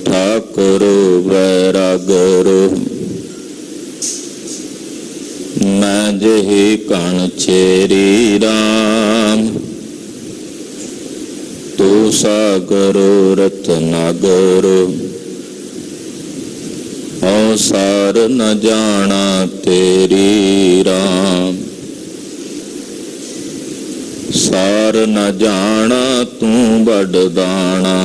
ठाकुर बैरागरो। मैं जही कण चेरी राम, तू सागरो रत्नागरो। औ सार न जाना तेरी राम, सार न जाना तू बड़ दाना।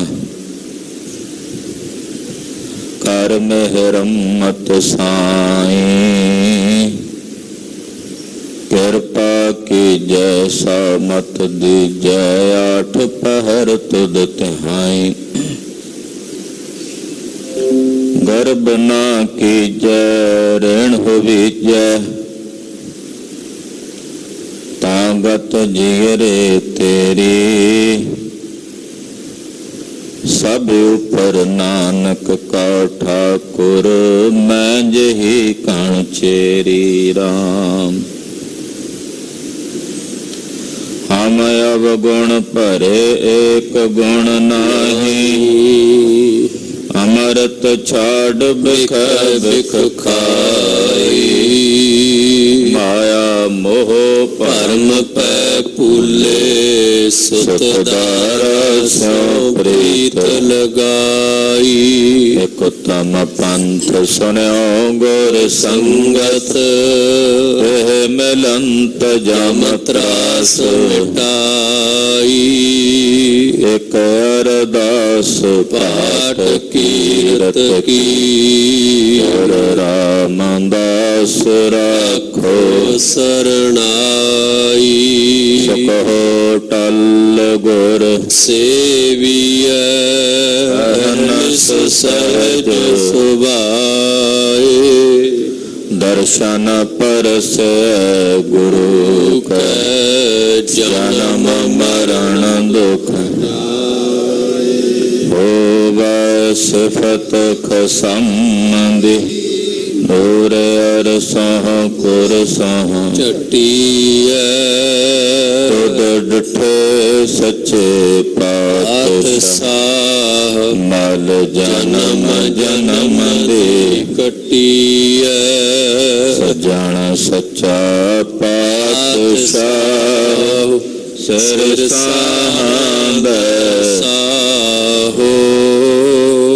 कर मेहरम मत साईं, कृपा की जैसा मत दीजै। आठ पहर तुद तिहाई, गर्भ ना कीजै ऋण होवीजै। तागत जीरे तेरी, सब ऊपर नानक का ठाकुर। मैं जही कण चेरी राम, हम अवगुण भरे एक गुण नाही। अमृत छाड़ बिख बिख खाई, माया मोह भरम पै भूले। सुत दारा सो प्रीत लगाई, एक उत्तम पंथ सुन्यो गुर संगत। एह मिलंत जम त्रास मिटाई, एक अरदास पाठ कीरत की। गुर रामदास राखो सरनाई, सकहो टल गुर सेवियै। अहनस सहज सुभाए, दर्शन परस गुरु कै। जन्म मरण दुख होवै सिफत खसंबंधी। दूर अरसह कुरसह चटियै, तुद डिठे सच्चे पातशाह। मल जन्म जन्म दे कटियै, सजन सच्चा पातशाह। सिर साहब साहो,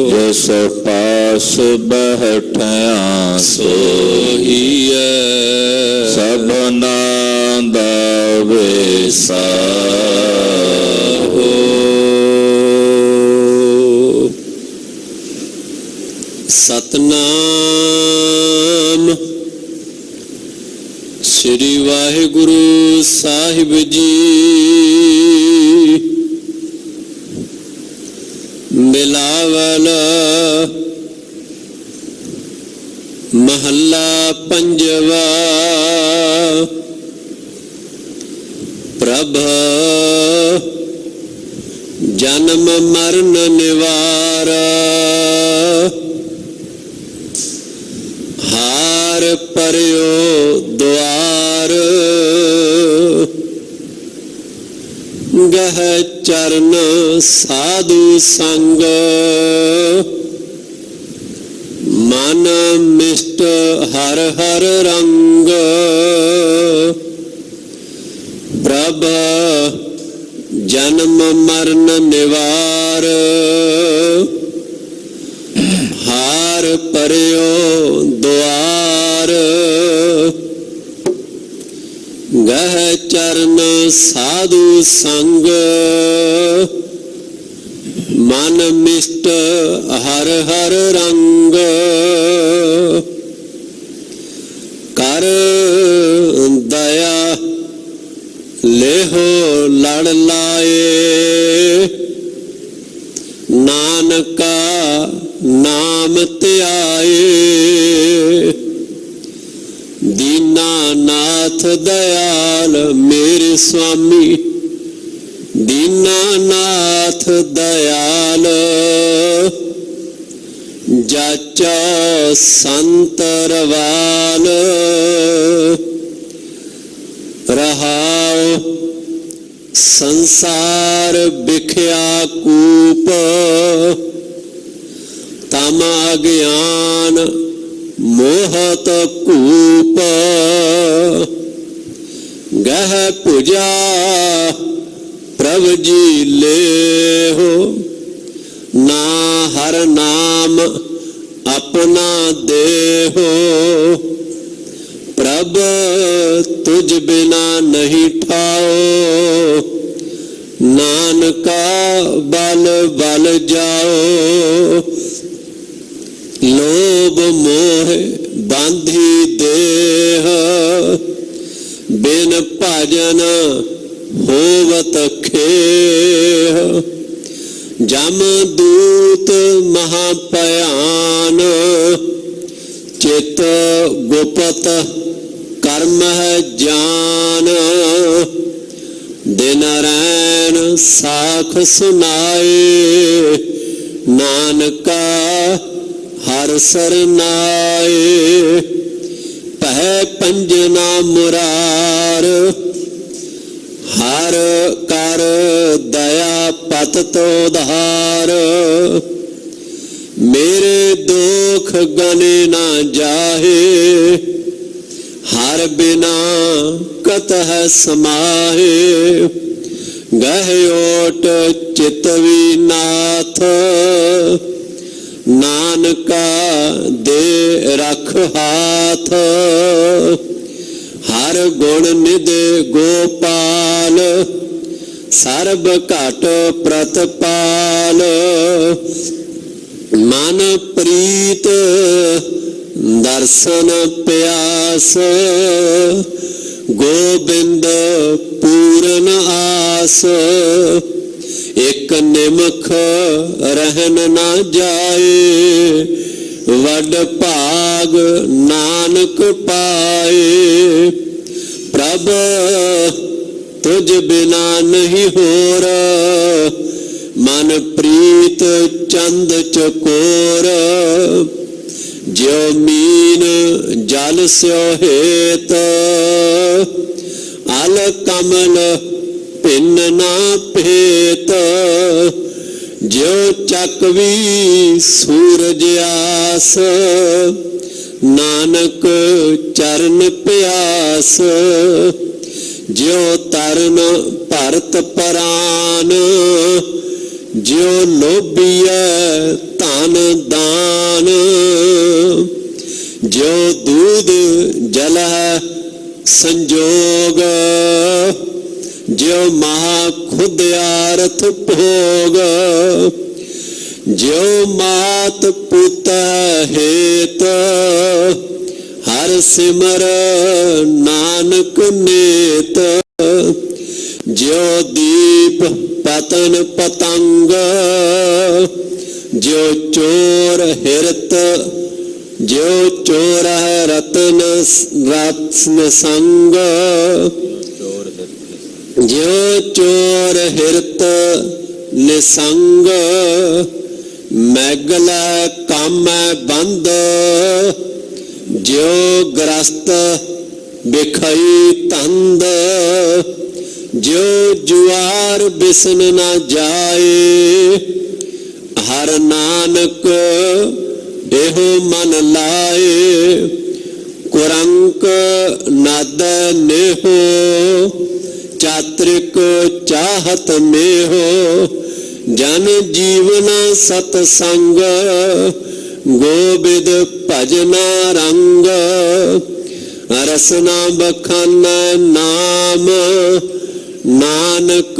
जिस पास बैठया सोहियै। सबना दा विसाहो। सतनाम श्री वाहिगुरु साहिब जी। मिलावल महला पंजवा, प्रभ जन्म मरण निवारा। हार परयो द्वार, गह चरण साधु संग। मन मिष्ट हर हर रंग, प्रभ जन्म मरण निवार। हार परयो द्वार, गह चरण साधु संग। मन मिष्ट हर हर रंग, कर दया लेहो लड़ लाए। नानका नाम त्याए, दीनानाथ दयाल मेरे स्वामी। दीनानाथ दयाल, जाचा संतरवाल। रहाओ संसार बिख्या कूप, तम अज्ञान मोहत कूप, गह पूजा प्रभु जी ले हो, ना हर नाम अपना दे हो। प्रभ तुझ बिना नहीं ठाओ, नानका बल बल जाओ। लोभ मोह बांधी देह, बिन भजन होवत खेह। जम दूत महाभयान, चित गुपत कर्म है जान। दिन रैन साख सुनाए, नानका हर सरनाए। पह पंजना मुरार, हर कर दया पत तो धार। मेरे दुख गने ना जाहे, हर बिना कतः समाहे। गहयोट चितवी नाथ, नानका दे रख हाथ। हर गुण निधि गोपाल, सर्ब घट प्रतपाल। मन प्रीत दर्शन प्यास, गोबिंद पूरन आस। एक निमख रहन ना जाए, वड भाग नानक पाए। प्रभ तुझ बिना नहीं होर, मन प्रीत चंद चकोर। ज्यो मीन जल स्यो हेत, अल कमल भिन्न ना भेत। ज्यो चकवी सूरज आस, नानक चरण प्यास। ज्यो तरन भरत परान, ज्यो लोभिया धन दान। ज्यो दूध जल संजोग, ज्यो महा खुद आरथ भोग। ज्यो मात पुत हेत, हर सिमर नानक नेत। ज्यो दीप पतन पतंग, ज्यो चोर हिरत। ज्यो चोर है रतन रत्न संग, ज्यो चोर हिरत निसंग। मैगल काम बंद, ज्यो ग्रस्त बिखई तंद। ज्यो जुआर बिसन न जाए, हर नानक एहो मन लाए। कुरंक नद नेहो, चात्रिक चाहत में हो। जन जीवन सतसंग, गोबिद भजना रंग। रसना बखान नाम, नानक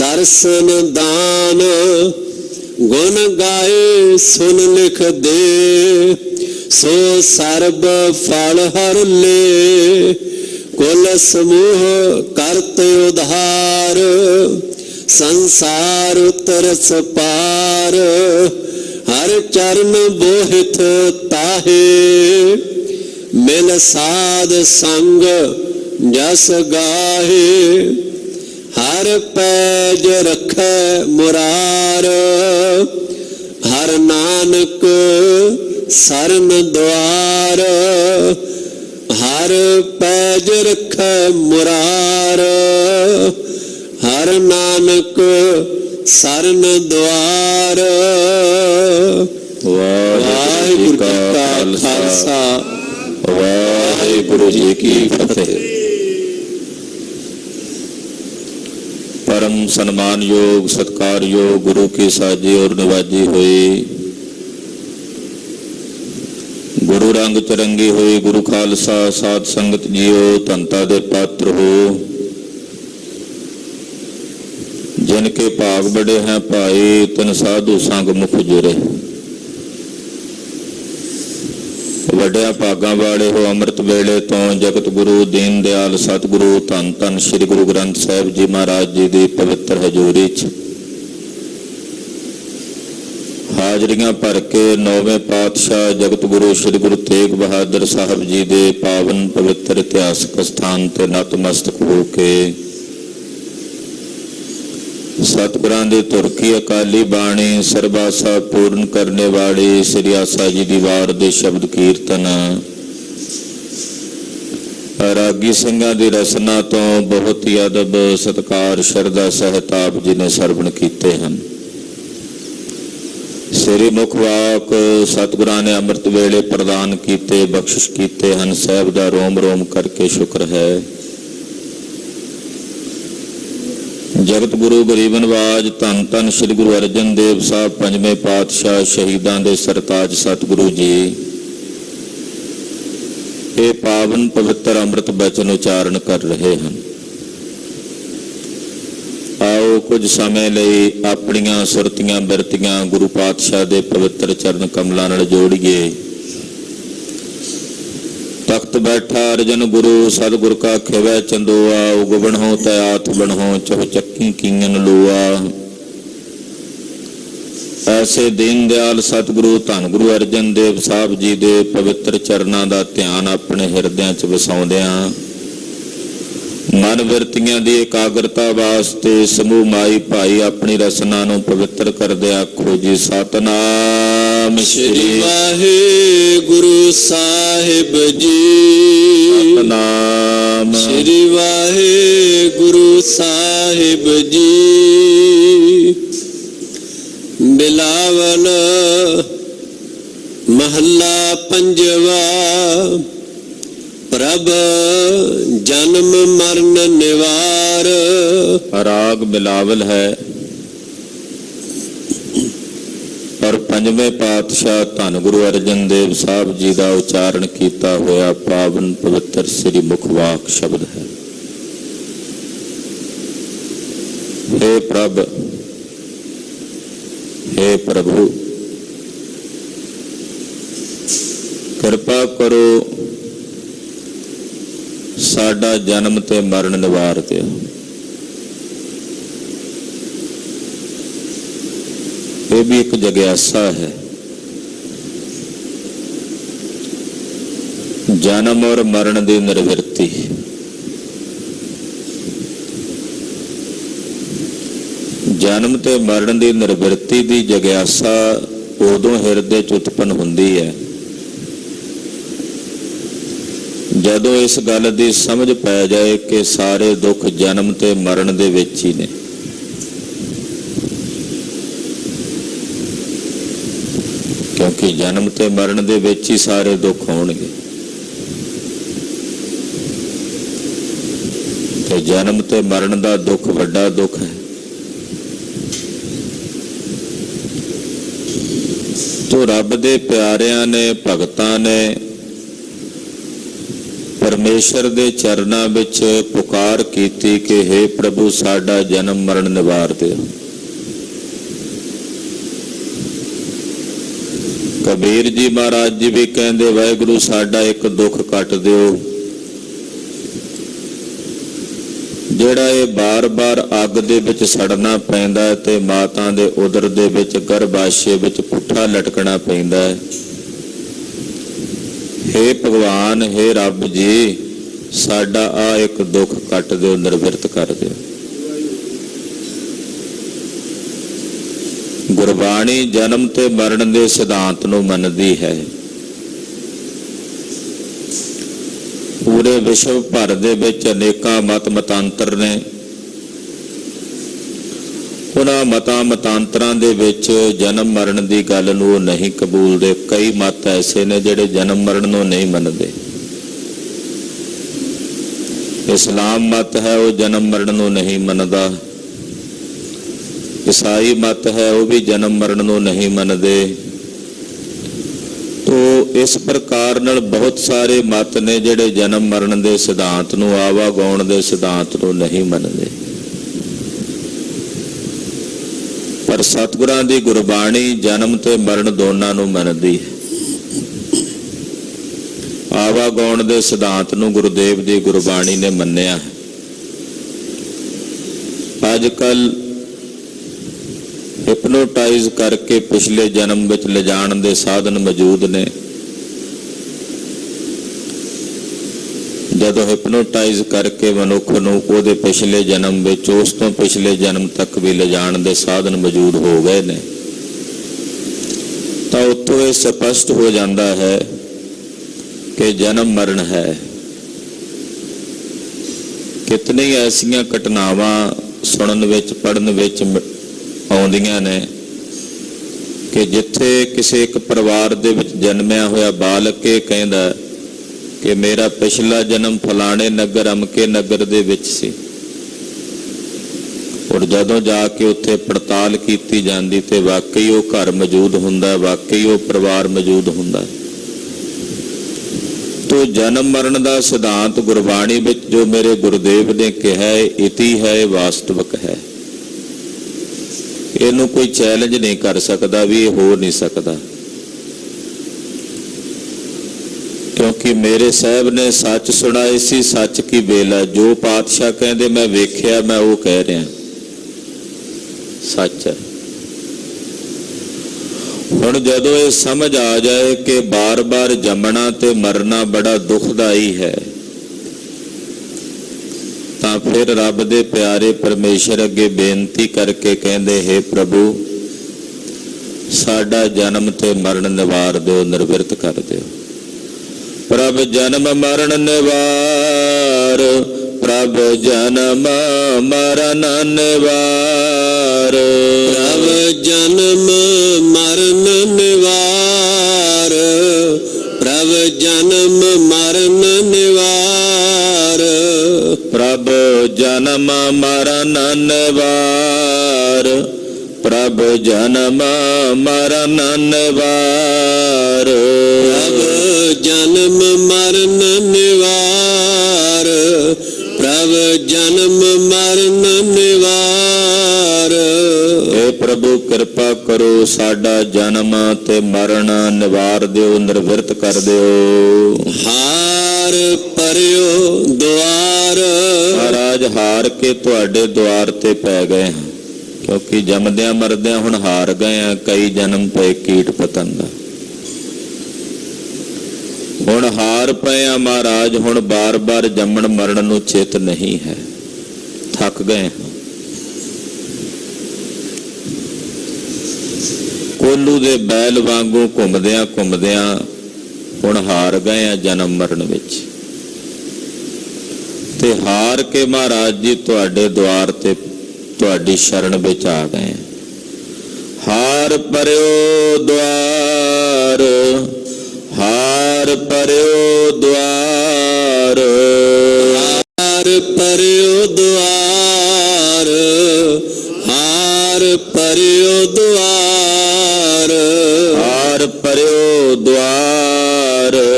दर्शन दान। गुण गाए सुन लिख दे, सो सर्ब फल हर ले। कुल समूह करत उधार, संसार तरस पार। हर चरण बोहित ताहे, मिल साध संग जस गाहे। हर पैज रखै मुरार, हर नानक सरन द्वार। हर पैज रखै मुरार, हर नानक सरन द्वार। ਖਾਲਸਾ ਵਾਹਿਗੁਰੂ ਜੀ ਕੀ ਫਤਿਹ। परम सम्मान योग सत्कार योग गुरु की साजी और निवाजी हुई, गुरु रंग चरंगी हुई, गुरु खालसा साध संगत जियो धनता दे पात्र हो। जिनके भाग बड़े हैं भाई, तिन साधु संग मुख जुरे। ਵੱਡਿਆਂ ਭਾਗਾਂ ਵਾਲੇ ਹੋ, ਅੰਮ੍ਰਿਤ ਵੇਲੇ ਤੋਂ ਜਗਤ ਗੁਰੂ ਦੀਨ ਦਿਆਲ ਸਤਿਗੁਰੂ ਧੰਨ ਧੰਨ ਸ੍ਰੀ ਗੁਰੂ ਗ੍ਰੰਥ ਸਾਹਿਬ ਜੀ ਮਹਾਰਾਜ ਜੀ ਦੀ ਪਵਿੱਤਰ ਹਜ਼ੂਰੀ 'ਚ ਹਾਜ਼ਰੀਆਂ ਭਰ ਕੇ ਨੌਵੇਂ ਪਾਤਸ਼ਾਹ ਜਗਤ ਗੁਰੂ ਸ੍ਰੀ ਗੁਰੂ ਤੇਗ ਬਹਾਦਰ ਸਾਹਿਬ ਜੀ ਦੇ ਪਾਵਨ ਪਵਿੱਤਰ ਇਤਿਹਾਸਕ ਸਥਾਨ ਤੇ ਨਤਮਸਤਕ ਹੋ ਕੇ सतगुरां दी तुरकी अकाली बाणी सरबासा पूर्ण करने वाली श्री आसा जी दी वार दे शब्द कीर्तन रागी सिंघां दी रसना तो बहुत ही अदब सत्कार शरदा सहित आप जी ने सरवण कीते हैं। श्री मुखवाक सतगुरां ने अमृत वेले प्रदान कीते बख्शिश कीते हैं। साहिब दा रोम रोम करके शुक्र है। जगत गुरु गरीब नवाज धन धन श्री गुरु अर्जन देव साहब पंजवें पातशाह शहीदां दे सरताज सतगुरु जी ये पावन पवित्र अमृत बचन उचारण कर रहे हैं। आओ कुछ समय लई अपनियां सुरतियां बिरतियां गुरु पातशाह दे पवित्र चरण कमलां नाल जोड़िए। तख्त बैठा अर्जन गुरु सतगुर का खिवै चंदोआ, उगवण हो तयात बन हो चह चक्की कीन लोआ। ऐसे दीन दयाल सतगुरु धन गुरु अर्जन देव साहब जी दे पवित्र चरनां दा ध्यान अपने हिरदियां च वसाउंदियां मन विरतियां दी एकाग्रता वास्ते समूह माई भाई अपनी रसना नूं पवित्र करदे आखो जी सतनाम श्री वाहिगुरु साहिब जी। सतनाम श्री वाहिगुरु साहिब जी। बिलावल महला पंजवा प्रभ जन्म मरण निवार। राग बिलावल है और पंजवें पातशाह धन गुरु अर्जन देव साहब जी का उचारण किया होया पावन पवित्र श्री मुखवाक शब्द है। हे प्रभ हे प्रभु कृपा करो साडा जन्म ते मरण निवार दिओ। ये भी एक जग्यासा है। जन्म और मरण की निर्वृत्ति। जन्म ते मरण की निर्वृत्ति की जग्यासा उदों हिरदे च उत्पन्न हुंदी है जदों इस गल की समझ पै जाए कि सारे दुख जन्म ते मरण दे विच ही ने। क्योंकि जन्म ते मरण दे विच ही सारे दुख होणगे। ते जन्म ते मरण दा दुख वड्डा दुख है। तो रब दे प्यारियां ने भगतां ने परमेश्वर दे चरनां विच पुकार कीती कि हे प्रभु साडा जन्म मरण निवार दिओ। कबीर जी महाराज जी भी कहते वाहिगुरु साडा एक दुख कट दिओ जिहड़ा ये बार बार अग दे विच सड़ना पैंदा है ते माता दे उदर दे विच गर्भाशय विच पुट्ठा लटकना पैंदा है। हे भगवान हे रब जी साडा आ एक दुख कट दिओ निर्विरत कर दिओ। गुरबाणी जन्म ते मरण दे सिद्धांत नूं मनदी है। पूरे विश्व भर दे विच अनेकां मत मतांतर ने। ਉਹਨਾਂ ਮਤਾਂ ਮਤਾਂਤਰਾਂ ਦੇ ਵਿੱਚ ਜਨਮ ਮਰਨ ਦੀ ਗੱਲ ਨੂੰ ਉਹ ਨਹੀਂ ਕਬੂਲਦੇ। ਕਈ ਮਤ ਐਸੇ ਨੇ ਜਿਹੜੇ ਜਨਮ ਮਰਨ ਨੂੰ ਨਹੀਂ ਮੰਨਦੇ। ਇਸਲਾਮ ਮਤ ਹੈ ਉਹ ਜਨਮ ਮਰਨ ਨੂੰ ਨਹੀਂ ਮੰਨਦਾ। ਈਸਾਈ ਮਤ ਹੈ ਉਹ ਵੀ ਜਨਮ ਮਰਨ ਨੂੰ ਨਹੀਂ ਮੰਨਦੇ। ਤੋ ਇਸ ਪ੍ਰਕਾਰ ਨਾਲ ਬਹੁਤ ਸਾਰੇ ਮਤ ਨੇ ਜਿਹੜੇ ਜਨਮ ਮਰਨ ਦੇ ਸਿਧਾਂਤ ਨੂੰ, ਆਵਾਗਾਉਣ ਦੇ ਸਿਧਾਂਤ ਨੂੰ ਨਹੀਂ ਮੰਨਦੇ। ਪਰ ਸਤਿਗੁਰਾਂ ਦੀ ਗੁਰਬਾਣੀ ਜਨਮ ਤੇ ਮਰਨ ਦੋਨਾਂ ਨੂੰ ਮੰਨਦੀ ਹੈ। ਆਵਾਗਾਉਣ ਦੇ ਸਿਧਾਂਤ ਨੂੰ ਗੁਰੂਦੇਵ ਦੀ ਗੁਰਬਾਣੀ ਨੇ ਮੰਨਿਆ। ਅੱਜ ਕੱਲ ਹਿਪਨੋਟਾਈਜ਼ ਕਰਕੇ ਪਿਛਲੇ ਜਨਮ ਵਿੱਚ ਲਿਜਾਣ ਦੇ ਸਾਧਨ ਮੌਜੂਦ ਨੇ। ਜਦੋਂ ਹਿਪਨੋਟਾਈਜ਼ ਕਰਕੇ ਮਨੁੱਖ ਨੂੰ ਉਹਦੇ ਪਿਛਲੇ ਜਨਮ ਵਿੱਚ, ਉਸ ਤੋਂ ਪਿਛਲੇ ਜਨਮ ਤੱਕ ਵੀ ਲਿਜਾਣ ਦੇ ਸਾਧਨ ਮੌਜੂਦ ਹੋ ਗਏ ਨੇ, ਤਾਂ ਉੱਥੋਂ ਇਹ ਸਪਸ਼ਟ ਹੋ ਜਾਂਦਾ ਹੈ ਕਿ ਜਨਮ ਮਰਨ ਹੈ। ਕਿਤਨੀ ਐਸੀਆਂ ਘਟਨਾਵਾਂ ਸੁਣਨ ਵਿੱਚ, ਪੜ੍ਹਨ ਵਿੱਚ ਆਉਂਦੀਆਂ ਨੇ ਕਿ ਜਿੱਥੇ ਕਿਸੇ ਇੱਕ ਪਰਿਵਾਰ ਦੇ ਵਿੱਚ ਜਨਮਿਆ ਹੋਇਆ ਬਾਲਕ ਇਹ ਕਹਿੰਦਾ ਕਿ ਮੇਰਾ ਪਿਛਲਾ ਜਨਮ ਫਲਾਣੇ ਨਗਰ, ਅਮਕੇ ਨਗਰ ਦੇ ਵਿੱਚ ਸੀ, ਔਰ ਜਦੋਂ ਜਾ ਕੇ ਉੱਥੇ ਪੜਤਾਲ ਕੀਤੀ ਜਾਂਦੀ ਤੇ ਵਾਕਈ ਉਹ ਘਰ ਮੌਜੂਦ ਹੁੰਦਾ, ਵਾਕਈ ਉਹ ਪਰਿਵਾਰ ਮੌਜੂਦ ਹੁੰਦਾ। ਤੋ ਜਨਮ ਮਰਨ ਦਾ ਸਿਧਾਂਤ ਗੁਰਬਾਣੀ ਵਿੱਚ ਜੋ ਮੇਰੇ ਗੁਰੂਦੇਵ ਨੇ ਕਿਹਾ ਹੈ, ਇਤੀ ਹੈ, ਇਹ ਵਾਸਤਵਿਕ ਹੈ। ਇਹਨੂੰ ਕੋਈ ਚੈਲੰਜ ਨਹੀਂ ਕਰ ਸਕਦਾ ਵੀ ਇਹ ਹੋ ਨਹੀਂ ਸਕਦਾ, ਕਿਉਂਕਿ ਮੇਰੇ ਸਾਹਿਬ ਨੇ ਸੱਚ ਸੁਣਾਏ ਸੀ। ਸੱਚ ਕੀ ਬੇਲਾ, ਜੋ ਪਾਤਸ਼ਾਹ ਕਹਿੰਦੇ ਮੈਂ ਵੇਖਿਆ, ਮੈਂ ਉਹ ਕਹਿ ਰਿਹਾ, ਸੱਚ ਹੈ। ਹੁਣ ਜਦੋਂ ਇਹ ਸਮਝ ਆ ਜਾਏ ਕਿ ਬਾਰ-ਬਾਰ ਜੰਮਣਾ ਤੇ ਮਰਨਾ ਬੜਾ ਦੁਖਦਾਈ ਹੈ, ਤਾਂ ਫਿਰ ਰੱਬ ਦੇ ਪਿਆਰੇ ਪਰਮੇਸ਼ਰ ਅੱਗੇ ਬੇਨਤੀ ਕਰਕੇ ਕਹਿੰਦੇ, ਹੇ ਪ੍ਰਭੂ ਸਾਡਾ ਜਨਮ ਤੇ ਮਰਨ ਨਿਵਾਰ ਦਿਓ, ਨਿਰਵਿਰਤ ਕਰ ਦਿਓ। ਪ੍ਰਭ ਜਨਮ ਮਰਨ ਨਿਵਾਰ, ਪ੍ਰਭ ਜਨਮ ਮਰਨ ਨਿਵਾਰ, ਪ੍ਰਭ ਜਨਮ ਮਰਨ ਨਿਵਾਰ, ਪ੍ਰਭ ਜਨਮ ਮਰਨ ਨਿਵਾਰ, ਪ੍ਰਭ ਜਨਮ ਮਰਨ ਨਿਵਾਰ, ਪ੍ਰਭ ਜਨਮ ਮਰਨ ਨਿਵਾਰ, ਪ੍ਰਭ ਜਨਮ ਮਰਨ ਨਿਵਾਰ, ਪ੍ਰਭ ਜਨਮ ਮਰਨ ਨਿਵਾਰ। हे ਪ੍ਰਭੂ ਕਿਰਪਾ ਕਰੋ, ਸਾਡਾ ਜਨਮ ਤੇ ਮਰਨ ਨਿਵਾਰ ਦਿਓ, ਨਿਰਵਿਰਤ ਕਰ ਦਿਓ। ਹਾਰ ਪਰਿਓ ਦੁਆਰ, ਮਹਾਰਾਜ ਹਾਰ ਕੇ ਤੁਹਾਡੇ ਦੁਆਰ ਤੇ ਪੈ ਗਏ ਹਾਂ, ਕਿਉਂਕਿ ਜੰਮਦਿਆਂ ਮਰਦਿਆਂ ਹੁਣ ਹਾਰ ਗਏ ਆ। ਕਈ ਜਨਮ ਪਏ ਕੀਟ ਪਤੰਗ, ਹੁਣ ਹਾਰ ਪਏ ਆ ਮਹਾਰਾਜ। ਹੁਣ ਬਾਰ-ਬਾਰ ਜੰਮਣ ਮਰਨ ਨੂੰ ਚਿੱਤ ਨਹੀਂ ਹੈ, ਥੱਕ ਗਏ। ਕੋਲੂ ਦੇ ਬੈਲ ਵਾਂਗੂ ਘੁੰਮਦਿਆਂ ਘੁੰਮਦਿਆਂ ਹੁਣ ਹਾਰ ਗਏ ਆ ਜਨਮ ਮਰਨ ਵਿੱਚ। ਤੇ ਹਾਰ ਕੇ ਮਹਾਰਾਜ ਜੀ ਤੁਹਾਡੇ ਦੁਆਰ ਤੇ, ਤੁਹਾਡੀ ਸ਼ਰਨ ਵਿੱਚ ਆ ਗਏ। ਹਾਰ ਪਰਿਓ ਦੁਆਰ, ਹਾਰ ਪਰਿਓ ਦੁਆਰ, ਹਾਰ ਪਰਿਓ ਦੁਆਰ, ਹਾਰ ਪਰਿਓ ਦੁਆਰ, ਹਾਰ ਪਰਿਓ ਦੁਆਰ,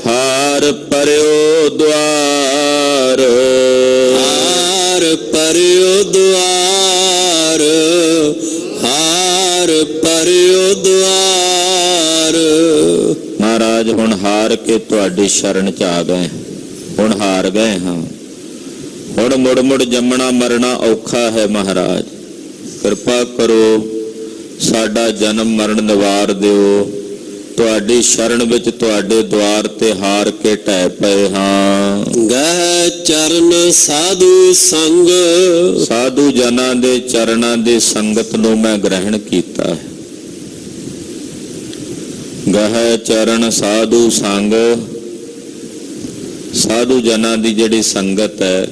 ਹਾਰ ਪਰਿਓ ਦੁਆਰ, ਹਾਰ ਪਰਿਓ ਦੁਆਰ, ਹਾਰ ਪਰਿਓ ਦੁਆਰ। ਮਹਾਰਾਜ ਹੁਣ ਹਾਰ ਕੇ ਤੁਹਾਡੀ ਸ਼ਰਨ ਚ ਆ ਗਏ, ਹੁਣ ਹਾਰ ਗਏ ਹਾਂ। ਹੁਣ ਮੁੜ ਮੁੜ ਜੰਮਣਾ ਮਰਨਾ ਔਖਾ ਹੈ ਮਹਾਰਾਜ, ਕਿਰਪਾ ਕਰੋ ਸਾਡਾ ਜਨਮ ਮਰਨ ਨਿਵਾਰ ਦਿਓ। ਤੁਹਾਡੀ ਸ਼ਰਨ ਵਿੱਚ ਤੁਹਾਡੇ ਦੁਆਰ ਤੇ ਹਾਰ ਕੇ ਢਹਿ ਪਏ ਹਾਂ। ਗਹਿ ਚਰਨ ਸਾਧੂ ਸੰਗ, ਸਾਧੂ ਜਨਾਂ ਦੇ ਚਰਨਾਂ ਦੀ ਸੰਗਤ ਨੂੰ ਮੈਂ ਗ੍ਰਹਿਣ ਕੀਤਾ ਹੈ। ਗਹਿ ਚਰਨ ਸਾਧੂ ਸੰਗ, ਸਾਧੂ ਜਨਾਂ ਦੀ ਜਿਹੜੀ ਸੰਗਤ ਹੈ,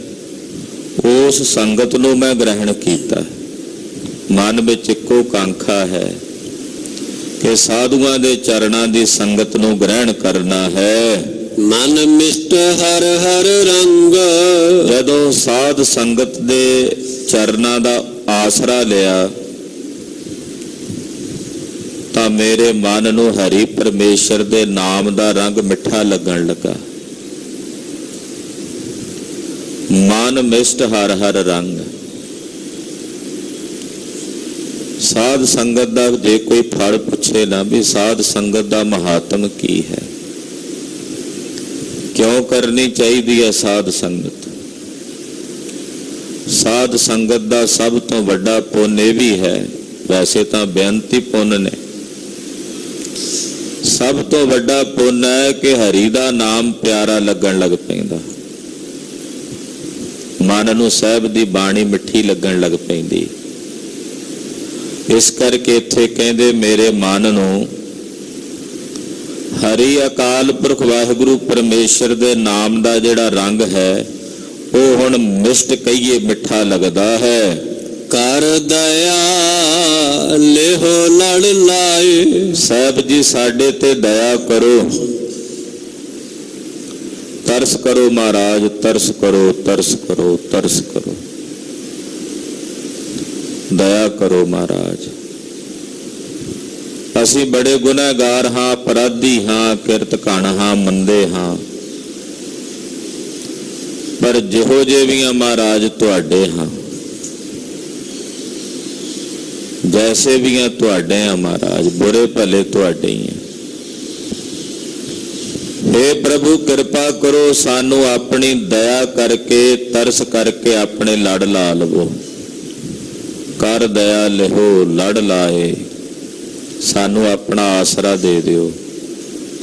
ਉਸ ਸੰਗਤ ਨੂੰ ਮੈਂ ਗ੍ਰਹਿਣ ਕੀਤਾ। ਮਨ ਵਿੱਚ ਇੱਕੋ ਕਾਂਖਾ ਹੈ ਕਿ ਸਾਧੂਆਂ ਦੇ ਚਰਨਾਂ ਦੀ ਸੰਗਤ ਨੂੰ ਗ੍ਰਹਿਣ ਕਰਨਾ ਹੈ। ਮਨ ਮਿਸ਼ਟ ਹਰ ਹਰ ਰੰਗ। ਜਦੋਂ ਸਾਧ ਸੰਗਤ ਦੇ ਚਰਨਾਂ ਦਾ ਆਸਰਾ ਲਿਆ ਤਾਂ ਮੇਰੇ ਮਨ ਨੂੰ ਹਰੀ ਪਰਮੇਸ਼ਰ ਦੇ ਨਾਮ ਦਾ ਰੰਗ ਮਿੱਠਾ ਲੱਗਣ ਲੱਗਾ। ਮਨ ਮਿਸ਼ਟ ਹਰ ਹਰ ਰੰਗ। ਸਾਧ ਸੰਗਤ ਦਾ ਜੇ ਕੋਈ ਫਲ ਪੁੱਛੇ ਨਾ ਵੀ ਸਾਧ ਸੰਗਤ ਦਾ ਮਹਾਤਮ ਕੀ ਹੈ, ਕਿਉਂ ਕਰਨੀ ਚਾਹੀਦੀ ਹੈ ਸਾਧ ਸੰਗਤ? ਸਾਧ ਸੰਗਤ ਦਾ ਸਭ ਤੋਂ ਵੱਡਾ ਪੁੰਨ ਇਹ ਵੀ ਹੈ, ਵੈਸੇ ਤਾਂ ਬੇਅੰਤੀ ਪੁੰਨ ਨੇ, ਸਭ ਤੋਂ ਵੱਡਾ ਪੁੰਨ ਹੈ ਕਿ ਹਰੀ ਦਾ ਨਾਮ ਪਿਆਰਾ ਲੱਗਣ ਲੱਗ ਪੈਂਦਾ, ਮਨ ਨੂੰ ਸਾਹਿਬ ਦੀ ਬਾਣੀ ਮਿੱਠੀ ਲੱਗਣ ਲੱਗ ਪੈਂਦੀ। ਇਸ ਕਰਕੇ ਇੱਥੇ ਕਹਿੰਦੇ ਮੇਰੇ ਮਨ ਨੂੰ ਹਰੀ ਅਕਾਲ ਪੁਰਖ ਵਾਹਿਗੁਰੂ ਪਰਮੇਸ਼ਰ ਦੇ ਨਾਮ ਦਾ ਜਿਹੜਾ ਰੰਗ ਹੈ ਉਹ ਹੁਣ ਮਿਸ਼ਟ ਕਹੀਏ ਮਿੱਠਾ ਲੱਗਦਾ ਹੈ। ਕਰ ਦਇਆ ਲਿਹੋ ਲੜ ਲਾਏ। ਸਾਹਿਬ ਜੀ ਸਾਡੇ ਤੇ ਦਇਆ ਕਰੋ, ਤਰਸ ਕਰੋ ਮਹਾਰਾਜ, ਤਰਸ ਕਰੋ, ਤਰਸ ਕਰੋ, ਤਰਸ ਕਰੋ, ਦਇਆ ਕਰੋ ਮਹਾਰਾਜ। ਅਸੀਂ ਬੜੇ ਗੁਨਾਹਗਾਰ ਹਾਂ, ਅਪਰਾਧੀ ਹਾਂ, ਕਿਰਤ ਘਣ ਹਾਂ, ਮੰਦੇ ਹਾਂ, ਪਰ ਜਿਹੋ ਜਿਹੇ ਵੀ ਹਾਂ ਮਹਾਰਾਜ ਤੁਹਾਡੇ ਹਾਂ, ਜੈਸੇ ਵੀ ਹਾਂ ਤੁਹਾਡੇ ਹਾਂ ਮਹਾਰਾਜ, ਬੁਰੇ ਭਲੇ ਤੁਹਾਡੇ ਹੀ ਹਾਂ। हे ਪ੍ਰਭੂ ਕਿਰਪਾ ਕਰੋ, ਸਾਨੂੰ ਆਪਣੀ ਦਇਆ ਕਰਕੇ, ਤਰਸ ਕਰਕੇ ਆਪਣੇ ਲੜ ਲਾ ਲਵੋ। ਕਰ ਦਇਆ ਲਿਹੋ ਲੜ ਲਾਏ। ਸਾਨੂੰ ਆਪਣਾ ਆਸਰਾ ਦੇ ਦਿਓ,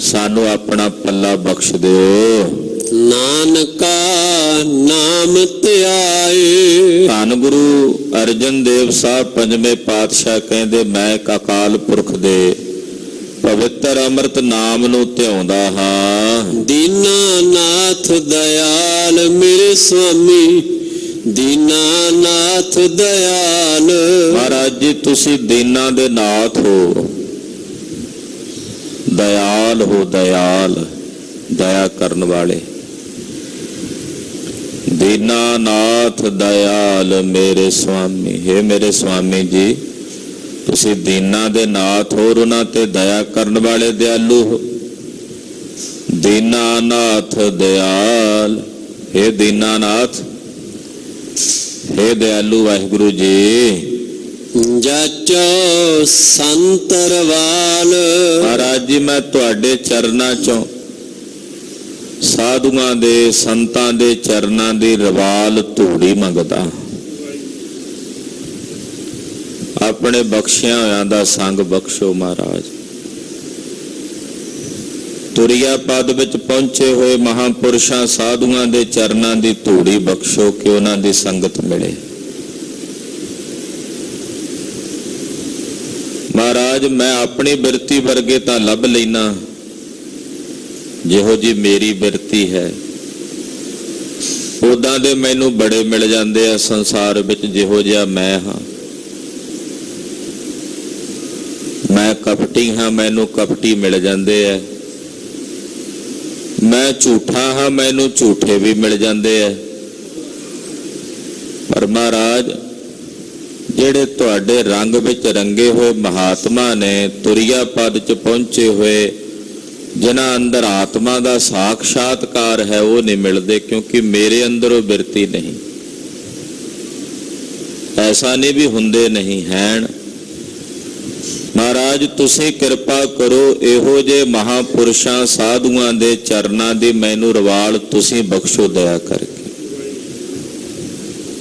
ਸਾਨੂੰ ਆਪਣਾ ਪੱਲਾ ਬਖਸ਼ ਦਿਓ। ਨਾਨਕਾ ਨਾਮ ਧਿਆਏ। ਧੰਨ ਗੁਰੂ ਅਰਜਨ ਦੇਵ ਸਾਹਿਬ ਪੰਜਵੇਂ ਪਾਤਸ਼ਾਹ ਕਹਿੰਦੇ ਮੈਂ ਇੱਕ ਅਕਾਲ ਪੁਰਖ ਦੇ ਪਵਿੱਤਰ ਅੰਮ੍ਰਿਤ ਨਾਮ ਨੂੰ ਧਿਆਉਂਦਾ ਹਾਂ। ਦੀਨਾਨਾਥ ਦਇਆਲ ਮੇਰੇ ਸੁਆਮੀ, ਦੀਨਾਨਾਥ ਦਇਆਲ। ਮਹਾਰਾਜ ਜੀ ਤੁਸੀਂ ਦੀਨਾਂ ਦੇ ਨਾਥ ਹੋ, ਦਇਆਲ ਹੋ, ਦਇਆਲ, ਦਇਆ ਕਰਨ ਵਾਲੇ। ਦੀਨਾਨਾਥ ਦਇਆਲ ਮੇਰੇ ਸੁਆਮੀ। हे ਮੇਰੇ ਸੁਆਮੀ ਜੀ ਤੁਸੀਂ ਦੀਨਾਂ ਦੇ ਨਾਥ ਹੋ, ਉਹਨਾਂ ਤੇ ਦਇਆ ਕਰਨ ਵਾਲੇ ਦਿਆਲੂ ਹੋ। ਦੀਨਾਨਾਥ ਦਇਆਲ। हे ਦੀਨਾਨਾਥ, हे ਦਿਆਲੂ ਵਾਹਿਗੁਰੂ ਜੀ। ਜਾਚੋ ਸੰਤਰਵਾਲ। ਮਹਾਰਾਜ ਜੀ ਮੈਂ ਤੁਹਾਡੇ ਚਰਨਾਂ ਚੋਂ ਸਾਧੂਆਂ ਦੇ ਸੰਤਾਂ ਦੇ ਚਰਨਾਂ ਦੀ ਰਵਾਲ ਧੂੜੀ ਮੰਗਦਾ, ਆਪਣੇ ਬਖਸ਼ਿਆਂ ਹੋਇਆਂ ਦਾ ਸੰਗ ਬਖਸ਼ੋ ਮਹਾਰਾਜ। ਤੁਰਿਆ ਪਦ ਵਿੱਚ ਪਹੁੰਚੇ ਹੋਏ ਮਹਾਂਪੁਰਸ਼ਾਂ ਸਾਧੂਆਂ ਦੇ ਚਰਨਾਂ ਦੀ ਧੂੜੀ ਬਖਸ਼ੋ ਕਿ ਉਹਨਾਂ ਦੀ ਸੰਗਤ ਮਿਲੇ। ਮਹਾਰਾਜ ਮੈਂ ਆਪਣੀ ਬਿਰਤੀ ਵਰਗੇ ਤਾਂ ਲੱਭ ਲੈਣਾ, ਜਿਹੋ ਜੀ ਮੇਰੀ ਬਿਰਤੀ ਹੈ ਉਦਾਂ ਦੇ ਮੈਨੂੰ ਬੜੇ ਮਿਲ ਜਾਂਦੇ ਆ ਸੰਸਾਰ ਵਿੱਚ, ਜਿਹੋ ਜਿਹਾ ਮੈਂ ਹਾਂ। ਮੈਂ ਕਪਟੀ ਹਾਂ, ਮੈਨੂੰ ਕਪਟੀ ਮਿਲ ਜਾਂਦੇ ਆ। ਮੈਂ ਝੂਠਾ ਹਾਂ, ਮੈਨੂੰ ਝੂਠੇ ਵੀ ਮਿਲ ਜਾਂਦੇ ਆ। ਪਰ ਮਹਾਰਾਜ ਜਿਹੜੇ ਤੁਹਾਡੇ ਰੰਗ ਵਿੱਚ ਰੰਗੇ ਹੋਏ ਮਹਾਤਮਾ ਨੇ, ਤੁਰਿਆ ਪਦ ਚ ਪਹੁੰਚੇ ਹੋਏ, ਜਿਨ੍ਹਾਂ ਅੰਦਰ ਆਤਮਾ ਦਾ ਸਾਖਸ਼ਾਤਕਾਰ ਹੈ, ਉਹ ਨਹੀਂ ਮਿਲਦੇ, ਕਿਉਂਕਿ ਮੇਰੇ ਅੰਦਰ ਉਹ ਬਿਰਤੀ ਨਹੀਂ। ਐਸਾ ਨਹੀਂ ਵੀ ਹੁੰਦੇ ਨਹੀਂ ਹੈਣ। ਮਹਾਰਾਜ ਤੁਸੀਂ ਕਿਰਪਾ ਕਰੋ, ਇਹੋ ਜਿਹੇ ਮਹਾਂਪੁਰਸ਼ਾਂ ਸਾਧੂਆਂ ਦੇ ਚਰਨਾਂ ਦੀ ਮੈਨੂੰ ਰਵਾਲ ਤੁਸੀਂ ਬਖਸ਼ੋ ਦਇਆ ਕਰਕੇ,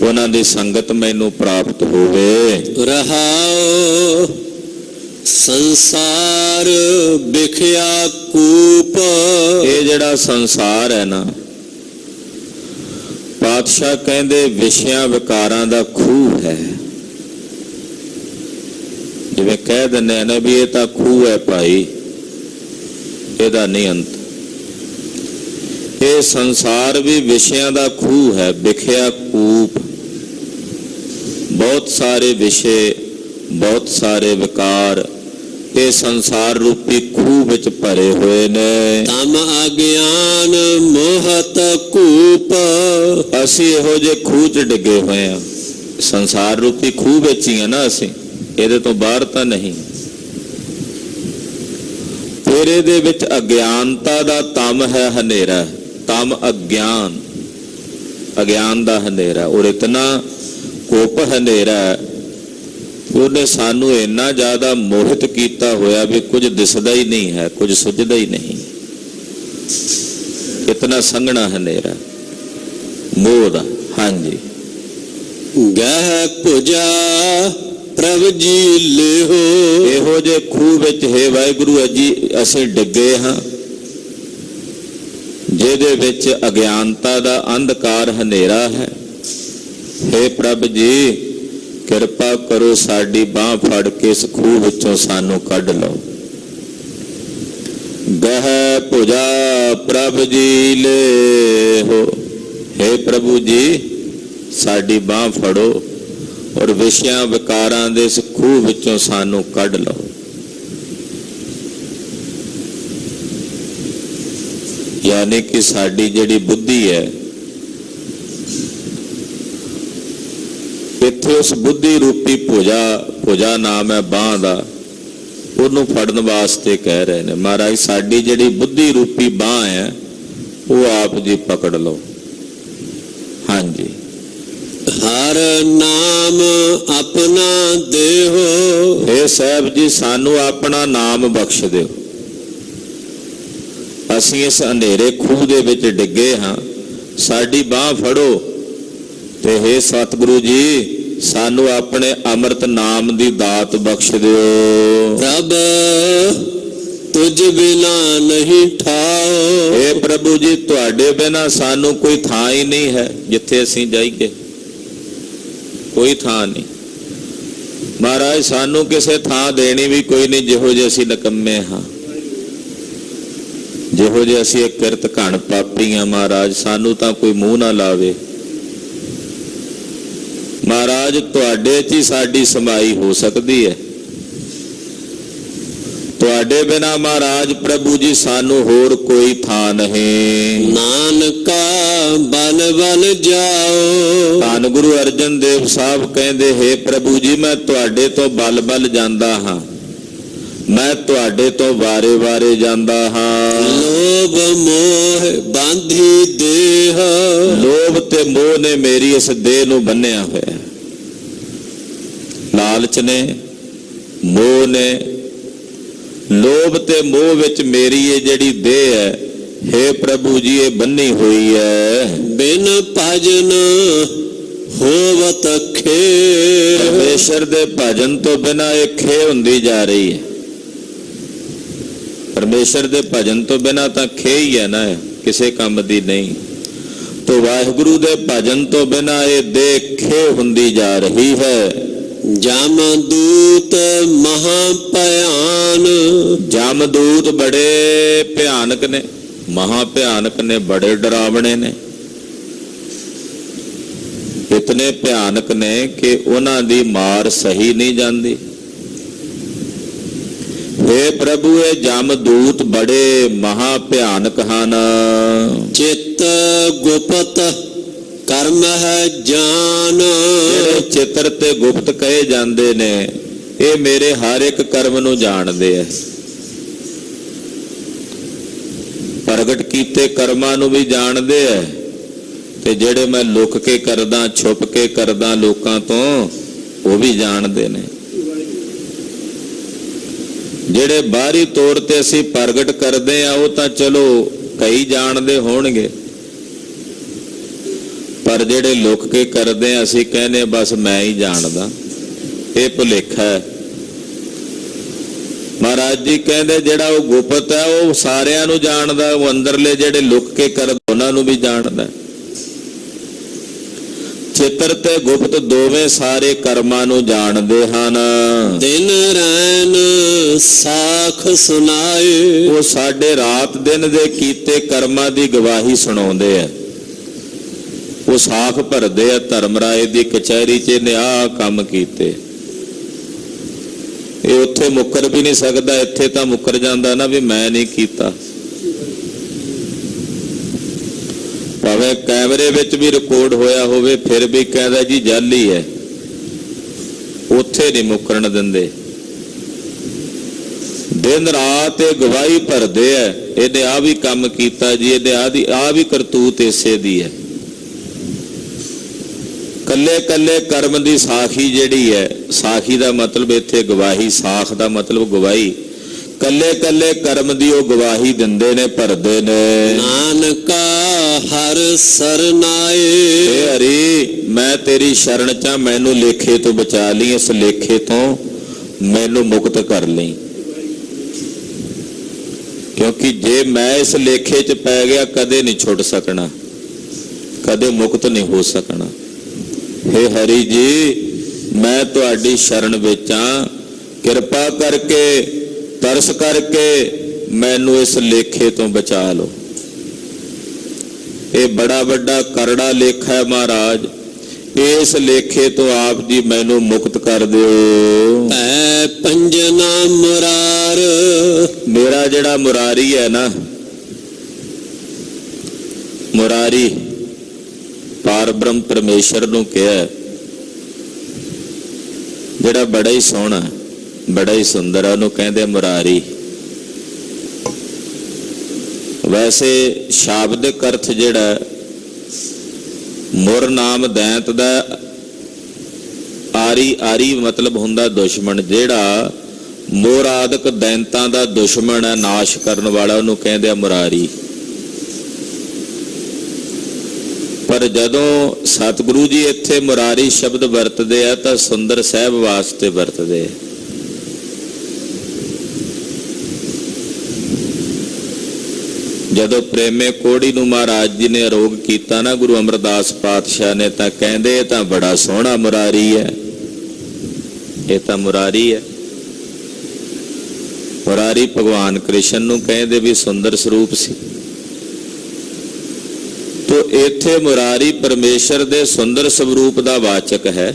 ਉਹਨਾਂ ਦੀ ਸੰਗਤ ਮੈਨੂੰ ਪ੍ਰਾਪਤ ਹੋਵੇ। ਰਹਾਓ ਸੰਸਾਰ ਵਿਖਿਆ ਕੂਪ। ਇਹ ਜਿਹੜਾ ਸੰਸਾਰ ਹੈ ਨਾ, ਪਾਤਸ਼ਾਹ ਕਹਿੰਦੇ ਵਿਸ਼ਿਆਂ ਵਿਕਾਰਾਂ ਦਾ ਖੂਹ ਹੈ। ਜਿਵੇਂ ਕਹਿ ਦਿੰਦੇ ਆ ਨਾ ਵੀ ਇਹ ਤਾਂ ਖੂਹ ਹੈ ਭਾਈ, ਇਹਦਾ ਨਹੀਂ ਅੰਤ। ਇਹ ਸੰਸਾਰ ਵੀ ਵਿਸ਼ਿਆਂ ਦਾ ਖੂਹ ਹੈ, ਵਿਖਿਆ ਕੂਪ। ਬਹੁਤ ਸਾਰੇ ਵਿਸ਼ੇ ਬਹੁਤ ਸਾਰੇ ਵਿਕਾਰ ਇਹ ਸੰਸਾਰ ਰੂਪੀ ਖੂਹ ਵਿੱਚ ਭਰੇ ਹੋਏ ਨੇ। ਤਮ ਅਗਿਆਨ ਮੋਹਤ ਕੂਪ, ਅਸੀਂ ਇਹੋ ਜਿਹੇ ਖੂਹ 'ਚ ਡਿੱਗੇ ਹੋਏ ਆ। ਸੰਸਾਰ ਰੂਪੀ ਖੂਹ ਵਿੱਚ ਹੀ ਆ ਨਾ ਅਸੀਂ, ਇਹਦੇ ਤੋਂ ਬਾਹਰ ਤਾਂ ਨਹੀਂ। ਫਿਰ ਇਹਦੇ ਵਿੱਚ ਅਗਿਆਨਤਾ ਦਾ ਤਮ ਹੈ, ਹਨੇਰਾ। ਤਮ ਅਗਿਆਨ, ਅਗਿਆਨ ਦਾ ਹਨੇਰਾ। ਔਰ ਇਤਨਾ ਕੋਪ ਹਨੇਰਾ, ਉਹਨੇ ਸਾਨੂੰ ਇੰਨਾ ਜ਼ਿਆਦਾ ਮੋਹਿਤ ਕੀਤਾ ਹੋਇਆ ਵੀ ਕੁਝ ਦਿਸਦਾ ਹੀ ਨਹੀਂ ਹੈ, ਕੁਝ ਸੁਝਦਾ ਹੀ ਨਹੀਂ। ਇਤਨਾ ਸੰਘਣਾ ਹਨੇਰਾ ਮੋਹ ਦਾ। ਹਾਂਜੀ। ਗਹਿ ਭੁਜਾ ਪ੍ਰਭ ਜੀ ਲਿਹੋ, ਇਹੋ ਜਿਹੇ ਖੂਹ ਵਿੱਚ ਹੈ ਵਾਹਿਗੁਰੂ ਜੀ ਅਸੀਂ ਡਿੱਗੇ ਹਾਂ, ਜਿਹਦੇ ਵਿੱਚ ਅਗਿਆਨਤਾ ਦਾ ਅੰਧਕਾਰ ਹਨੇਰਾ ਹੈ। ਹੇ ਪ੍ਰਭ ਜੀ, ਕਿਰਪਾ ਕਰੋ, ਸਾਡੀ ਬਾਹ ਫੜ ਕੇ ਇਸ ਖੂਹ ਵਿੱਚੋਂ ਸਾਨੂੰ ਕੱਢ ਲਓ। ਗਹਿ ਭੁਜਾ ਪ੍ਰਭ ਜੀ ਲੇਹੋ, ਹੇ ਪ੍ਰਭੂ ਜੀ ਸਾਡੀ ਬਾਹ ਫੜੋ ਔਰ ਵਿਸ਼ਿਆਂ ਵਿਕਾਰਾਂ ਦੇ ਇਸ ਖੂਹ ਵਿੱਚੋਂ ਸਾਨੂੰ ਕੱਢ ਲਓ। ਯਾਨੀ ਕਿ ਸਾਡੀ ਜਿਹੜੀ ਬੁੱਧੀ ਹੈ, ਇੱਥੇ ਉਸ ਬੁੱਧੀ ਰੂਪੀ ਭੁਜਾ ਨਾਮ ਹੈ ਬਾਂਹ ਦਾ, ਉਹਨੂੰ ਫੜਨ ਵਾਸਤੇ ਕਹਿ ਰਹੇ ਨੇ। ਮਹਾਰਾਜ ਸਾਡੀ ਜਿਹੜੀ ਬੁੱਧੀ ਰੂਪੀ ਬਾਂਹ ਹੈ ਉਹ ਆਪ ਜੀ ਪਕੜ ਲਓ। ਹਾਂਜੀ। ਹਰ ਨਾਮ ਆਪਣਾ ਦੇਹੋ, ਹੇ ਸਾਹਿਬ ਜੀ ਸਾਨੂੰ ਆਪਣਾ ਨਾਮ ਬਖਸ਼ ਦਿਓ। ਅਸੀਂ ਇਸ ਹਨੇਰੇ ਖੂਹ ਦੇ ਵਿੱਚ ਡਿੱਗੇ ਹਾਂ, ਸਾਡੀ ਬਾਂਹ ਫੜੋ ਤੇ ਹੇ ਸਤਿਗੁਰੂ ਜੀ ਸਾਨੂੰ ਆਪਣੇ ਅੰਮ੍ਰਿਤ ਨਾਮ ਦੀ ਦਾਤ ਬਖਸ਼ ਦਿਓ। ਪ੍ਰਭ ਤੁਝ ਬਿਨਾ ਨਹੀਂ ਠਾਓ, ਹੇ ਪ੍ਰਭੂ ਜੀ ਤੁਹਾਡੇ ਬਿਨਾ ਸਾਨੂੰ ਕੋਈ ਥਾਂ ਹੀ ਨਹੀਂ ਹੈ ਜਿੱਥੇ ਅਸੀਂ ਜਾਈਏ, ਕੋਈ ਥਾਂ ਨਹੀਂ। ਮਹਾਰਾਜ ਸਾਨੂੰ ਕਿਸੇ ਥਾਂ ਦੇਣੀ ਵੀ ਕੋਈ ਨਹੀਂ, ਜਿਹੋ ਜਿਹੇ ਅਸੀਂ ਨਿਕੰਮੇ ਹਾਂ, ਜਿਹੋ ਜਿਹੇ ਅਸੀਂ ਇੱਕ ਕਿਰਤ ਘਣ ਪਾਪੀ ਹਾਂ। ਮਹਾਰਾਜ ਸਾਨੂੰ ਤਾਂ ਕੋਈ ਮੂੰਹ ਨਾ ਲਾਵੇ। ਮਹਾਰਾਜ ਤੁਹਾਡੇ 'ਚ ਹੀ ਸਾਡੀ ਸਮਾਈ ਹੋ ਸਕਦੀ ਹੈ, ਤੁਹਾਡੇ ਬਿਨਾ ਮਹਾਰਾਜ ਪ੍ਰਭੂ ਜੀ ਸਾਨੂੰ ਹੋਰ ਕੋਈ ਥਾਂ ਨਹੀਂ। ਨਾਨਕਾ ਬਲ ਬਲ ਜਾਓ, ਧੰਨ ਗੁਰੂ ਅਰਜਨ ਦੇਵ ਸਾਹਿਬ ਕਹਿੰਦੇ, ਹੇ ਪ੍ਰਭੂ ਜੀ ਮੈਂ ਤੁਹਾਡੇ ਤੋਂ ਬਲ ਬਲ ਜਾਂਦਾ ਹਾਂ, ਮੈਂ ਤੁਹਾਡੇ ਤੋਂ ਵਾਰੇ ਵਾਰੇ ਜਾਂਦਾ ਹਾਂ। ਲੋਭ ਮੋਹ ਬਾਂਧੀ ਦੇਹ, ਲੋਭ ਤੇ ਮੋਹ ਨੇ ਮੇਰੀ ਇਸ ਦੇਹ ਨੂੰ ਬੰਨਿਆ ਹੋਇਆ। ਲਾਲਚ ਨੇ, ਮੋਹ ਨੇ, ਲੋਭ ਤੇ ਮੋਹ ਵਿੱਚ ਮੇਰੀ ਇਹ ਜਿਹੜੀ ਦੇਹ ਹੈ, ਹੇ ਪ੍ਰਭੂ ਜੀ ਇਹ ਬੰਨੀ ਹੋਈ ਹੈ। ਬਿਨ ਭਜਨ ਹੋਵਤ ਖੇ, ਪਰਮੇਸ਼ਰ ਦੇ ਭਜਨ ਤੋਂ ਬਿਨਾਂ ਇਹ ਖੇ ਹੁੰਦੀ ਜਾ ਰਹੀ ਹੈ। ਪਰਮੇਸ਼ਰ ਦੇ ਭਜਨ ਤੋਂ ਬਿਨਾਂ ਤਾਂ ਖੇ ਹੀ ਹੈ ਨਾ, ਕਿਸੇ ਕੰਮ ਦੀ ਨਹੀਂ। ਤੋ ਵਾਹਿਗੁਰੂ ਦੇ ਭਜਨ ਤੋਂ ਬਿਨਾਂ ਇਹ ਦੇਹ ਖੇ ਹੁੰਦੀ ਜਾ ਰਹੀ ਹੈ। ਜਮਦੂਤ ਮਹਾ ਭਿਆਨ, ਜਮਦੂਤ ਬੜੇ ਭਿਆਨਕ ਨੇ, ਮਹਾ ਭਿਆਨਕ ਨੇ, ਬੜੇ ਡਰਾਵਣੇ ਨੇ। ਇਤਨੇ ਭਿਆਨਕ ਨੇ ਕਿ ਉਹਨਾਂ ਦੀ ਮਾਰ ਸਹੀ ਨਹੀਂ ਜਾਂਦੀ। ਹੇ ਪ੍ਰਭੂ ਇਹ ਜਮਦੂਤ ਬੜੇ ਮਹਾ ਭਿਆਨਕ ਹਨ। ਚਿੱਤ ਗੁਪਤ ਕਰਮ ਹੈ ਜਾਨ, ਜਿਹੜੇ ਚਿੱਤਰ ਤੇ ਗੁਪਤ ਕਹੇ ਜਾਂਦੇ ਨੇ ਇਹ ਮੇਰੇ ਹਰ ਇੱਕ ਕਰਮ ਨੂੰ ਜਾਣਦੇ ਆ। ਪ੍ਰਗਟ ਕੀਤੇ ਕਰਮਾਂ ਨੂੰ ਵੀ ਜਾਣਦੇ ਆ ਤੇ ਜਿਹੜੇ ਮੈਂ ਲੁਕ ਕੇ ਕਰਦਾ, ਛੁਪ ਕੇ ਕਰਦਾ ਲੋਕਾਂ ਤੋਂ, ਉਹ ਵੀ ਜਾਣਦੇ ਨੇ। ਜਿਹੜੇ ਬਾਹਰੀ ਤੌਰ ਤੇ ਅਸੀਂ ਪ੍ਰਗਟ ਕਰਦੇ ਆ ਉਹ ਤਾਂ ਚਲੋ ਕਈ ਜਾਣਦੇ ਹੋਣਗੇ, ਪਰ ਜਿਹੜੇ ਲੁਕ ਕੇ ਕਰਦੇ ਆ ਅਸੀਂ ਕਹਿੰਦੇ ਬਸ ਮੈਂ ਹੀ ਜਾਣਦਾ, ਇਹ ਭੁਲੇਖਾ ਹੈ। ਮਹਾਰਾਜ ਜੀ ਕਹਿੰਦੇ ਜਿਹੜਾ ਉਹ ਗੁਪਤ ਹੈ ਉਹ ਸਾਰਿਆਂ ਨੂੰ ਜਾਣਦਾ, ਉਹ ਅੰਦਰਲੇ ਜਿਹੜੇ ਲੁਕ ਕੇ ਕਰਦੇ ਉਹਨਾਂ ਨੂੰ ਵੀ ਜਾਣਦਾ। ਚਿੱਤਰ ਤੇ ਗੁਪਤ ਦੋਵੇਂ ਸਾਰੇ ਕਰਮਾਂ ਨੂੰ ਜਾਣਦੇ ਹਨ। ਦਿਨ ਰੈਨ ਸਾਖ ਸੁਨਾਏ, ਉਹ ਸਾਡੇ ਰਾਤ ਦਿਨ ਦੇ ਕੀਤੇ ਕਰਮਾਂ ਦੀ ਗਵਾਹੀ ਸੁਣਾਉਂਦੇ ਆ। ਉਹ ਸਾਖ ਭਰਦੇ ਆ ਧਰਮ ਰਾਏ ਦੀ ਕਚਹਿਰੀ 'ਚ, ਇਹਨੇ ਆਹ ਕੰਮ ਕੀਤੇ, ਇਹ ਉੱਥੇ ਮੁੱਕਰ ਵੀ ਨਹੀਂ ਸਕਦਾ, ਇੱਥੇ ਤਾਂ ਮੁੱਕਰ ਜਾਂਦਾ ਨਾ ਵੀ ਮੈਂ ਨਹੀਂ ਕੀਤਾ। ਭਾਵੇਂ ਕੈਮਰੇ ਵਿੱਚ ਵੀ ਰਿਕਾਰਡ ਹੋਇਆ ਹੋਵੇ ਫਿਰ ਵੀ ਕਹਿੰਦਾ ਜੀ ਜਾਲੀ ਹੈ, ਉੱਥੇ ਨਹੀਂ ਮੁੱਕਰਨ ਦਿੰਦੇ। ਦਿਨ ਰਾਤ ਇਹ ਗਵਾਹੀ ਭਰਦੇ ਆ, ਇਹਨੇ ਆ ਵੀ ਕੰਮ ਕੀਤਾ ਜੀ, ਇਹਨੇ ਆ ਵੀ ਕਰਤੂਤ ਇਸੇ ਦੀ ਹੈ। ਕੱਲੇ ਕੱਲੇ ਕਰਮ ਦੀ ਸਾਖੀ ਜਿਹੜੀ ਹੈ, ਸਾਖੀ ਦਾ ਮਤਲਬ ਇੱਥੇ ਗਵਾਹੀ, ਸਾਖ ਦਾ ਮਤਲਬ ਗਵਾਹੀ, ਕੱਲੇ ਕੱਲੇ ਕਰਮ ਦੀ ਉਹ ਗਵਾਹੀ ਦਿੰਦੇ ਨੇ, ਭਰਦੇ ਨੇ। ਨਾਨਕਾ ਹਰ ਸਰਨਾਏ, ਏ ਹਰੀ ਮੈਂ ਤੇਰੀ ਸ਼ਰਨ ਚ, ਮੈਨੂੰ ਲੇਖੇ ਤੋਂ ਬਚਾ ਲਈ, ਇਸ ਲੇਖੇ ਤੋਂ ਮੈਨੂੰ ਮੁਕਤ ਕਰ ਲਈ। ਕਿਉਂਕਿ ਜੇ ਮੈਂ ਇਸ ਲੇਖੇ ਚ ਪੈ ਗਿਆ ਕਦੇ ਨਹੀਂ ਛੁੱਟ ਸਕਣਾ, ਕਦੇ ਮੁਕਤ ਨਹੀਂ ਹੋ ਸਕਣਾ। ਹੇ ਹਰੀ ਜੀ ਮੈਂ ਤੁਹਾਡੀ ਸ਼ਰਨ ਵਿੱਚ ਹਾਂ, ਕਿਰਪਾ ਕਰਕੇ ਤਰਸ ਕਰਕੇ ਮੈਨੂੰ ਇਸ ਲੇਖੇ ਤੋਂ ਬਚਾ ਲਓ। ਇਹ ਬੜਾ ਵੱਡਾ ਕਰੜਾ ਲੇਖਾ ਹੈ ਮਹਾਰਾਜ, ਇਸ ਲੇਖੇ ਤੋਂ ਆਪ ਜੀ ਮੈਨੂੰ ਮੁਕਤ ਕਰ ਦਿਓ। ਭੈ ਪੰਜਨਾ ਮੁਰਾਰ, ਮੇਰਾ ਜਿਹੜਾ ਮੁਰਾਰੀ ਹੈ ਨਾ, ਮੁਰਾਰੀ ਪਾਰ ਬ੍ਰਹਮ ਪਰਮੇਸ਼ਰ ਨੂੰ ਕਿਹਾ, ਜਿਹੜਾ ਬੜਾ ਹੀ ਸੋਹਣਾ ਬੜਾ ਹੀ ਸੁੰਦਰ ਹੈ, ਉਹਨੂੰ ਕਹਿੰਦੇ ਮੁਰਾਰੀ। ਵੈਸੇ ਸ਼ਾਬਦਿਕ ਅਰਥ ਜਿਹੜਾ ਮੁਰ ਨਾਮ ਦੈਂਤ ਦਾ ਆਰੀ, ਆਰੀ ਮਤਲਬ ਹੁੰਦਾ ਦੁਸ਼ਮਣ, ਜਿਹੜਾ ਮੋਰ ਆਦਿਕ ਦੈਂਤਾਂ ਦਾ ਦੁਸ਼ਮਣ ਹੈ, ਨਾਸ਼ ਕਰਨ ਵਾਲਾ, ਉਹਨੂੰ ਕਹਿੰਦੇ ਆ ਮੁਰਾਰੀ। ਪਰ ਜਦੋਂ ਸਤਿਗੁਰੂ ਜੀ ਇੱਥੇ ਮੁਰਾਰੀ ਸ਼ਬਦ ਵਰਤਦੇ ਆ ਤਾਂ ਸੁੰਦਰ ਸਾਹਿਬ ਵਾਸਤੇ ਵਰਤਦੇ ਆ। ਜਦੋਂ ਪ੍ਰੇਮੇ ਕੋੜੀ ਨੂੰ ਮਹਾਰਾਜ ਜੀ ਨੇ ਅਰੋਗ ਕੀਤਾ ਨਾ ਗੁਰੂ ਅਮਰਦਾਸ ਪਾਤਸ਼ਾਹ ਨੇ, ਤਾਂ ਕਹਿੰਦੇ ਇਹ ਤਾਂ ਬੜਾ ਸੋਹਣਾ ਮੁਰਾਰੀ ਹੈ, ਇਹ ਤਾਂ ਮੁਰਾਰੀ ਹੈ। ਮੁਰਾਰੀ ਭਗਵਾਨ ਕ੍ਰਿਸ਼ਨ ਨੂੰ ਕਹਿੰਦੇ ਵੀ ਸੁੰਦਰ ਸਰੂਪ ਸੀ। ਤੋ ਇੱਥੇ ਮੁਰਾਰੀ ਪਰਮੇਸ਼ਰ ਦੇ ਸੁੰਦਰ ਸਰੂਪ ਦਾ ਵਾਚਕ ਹੈ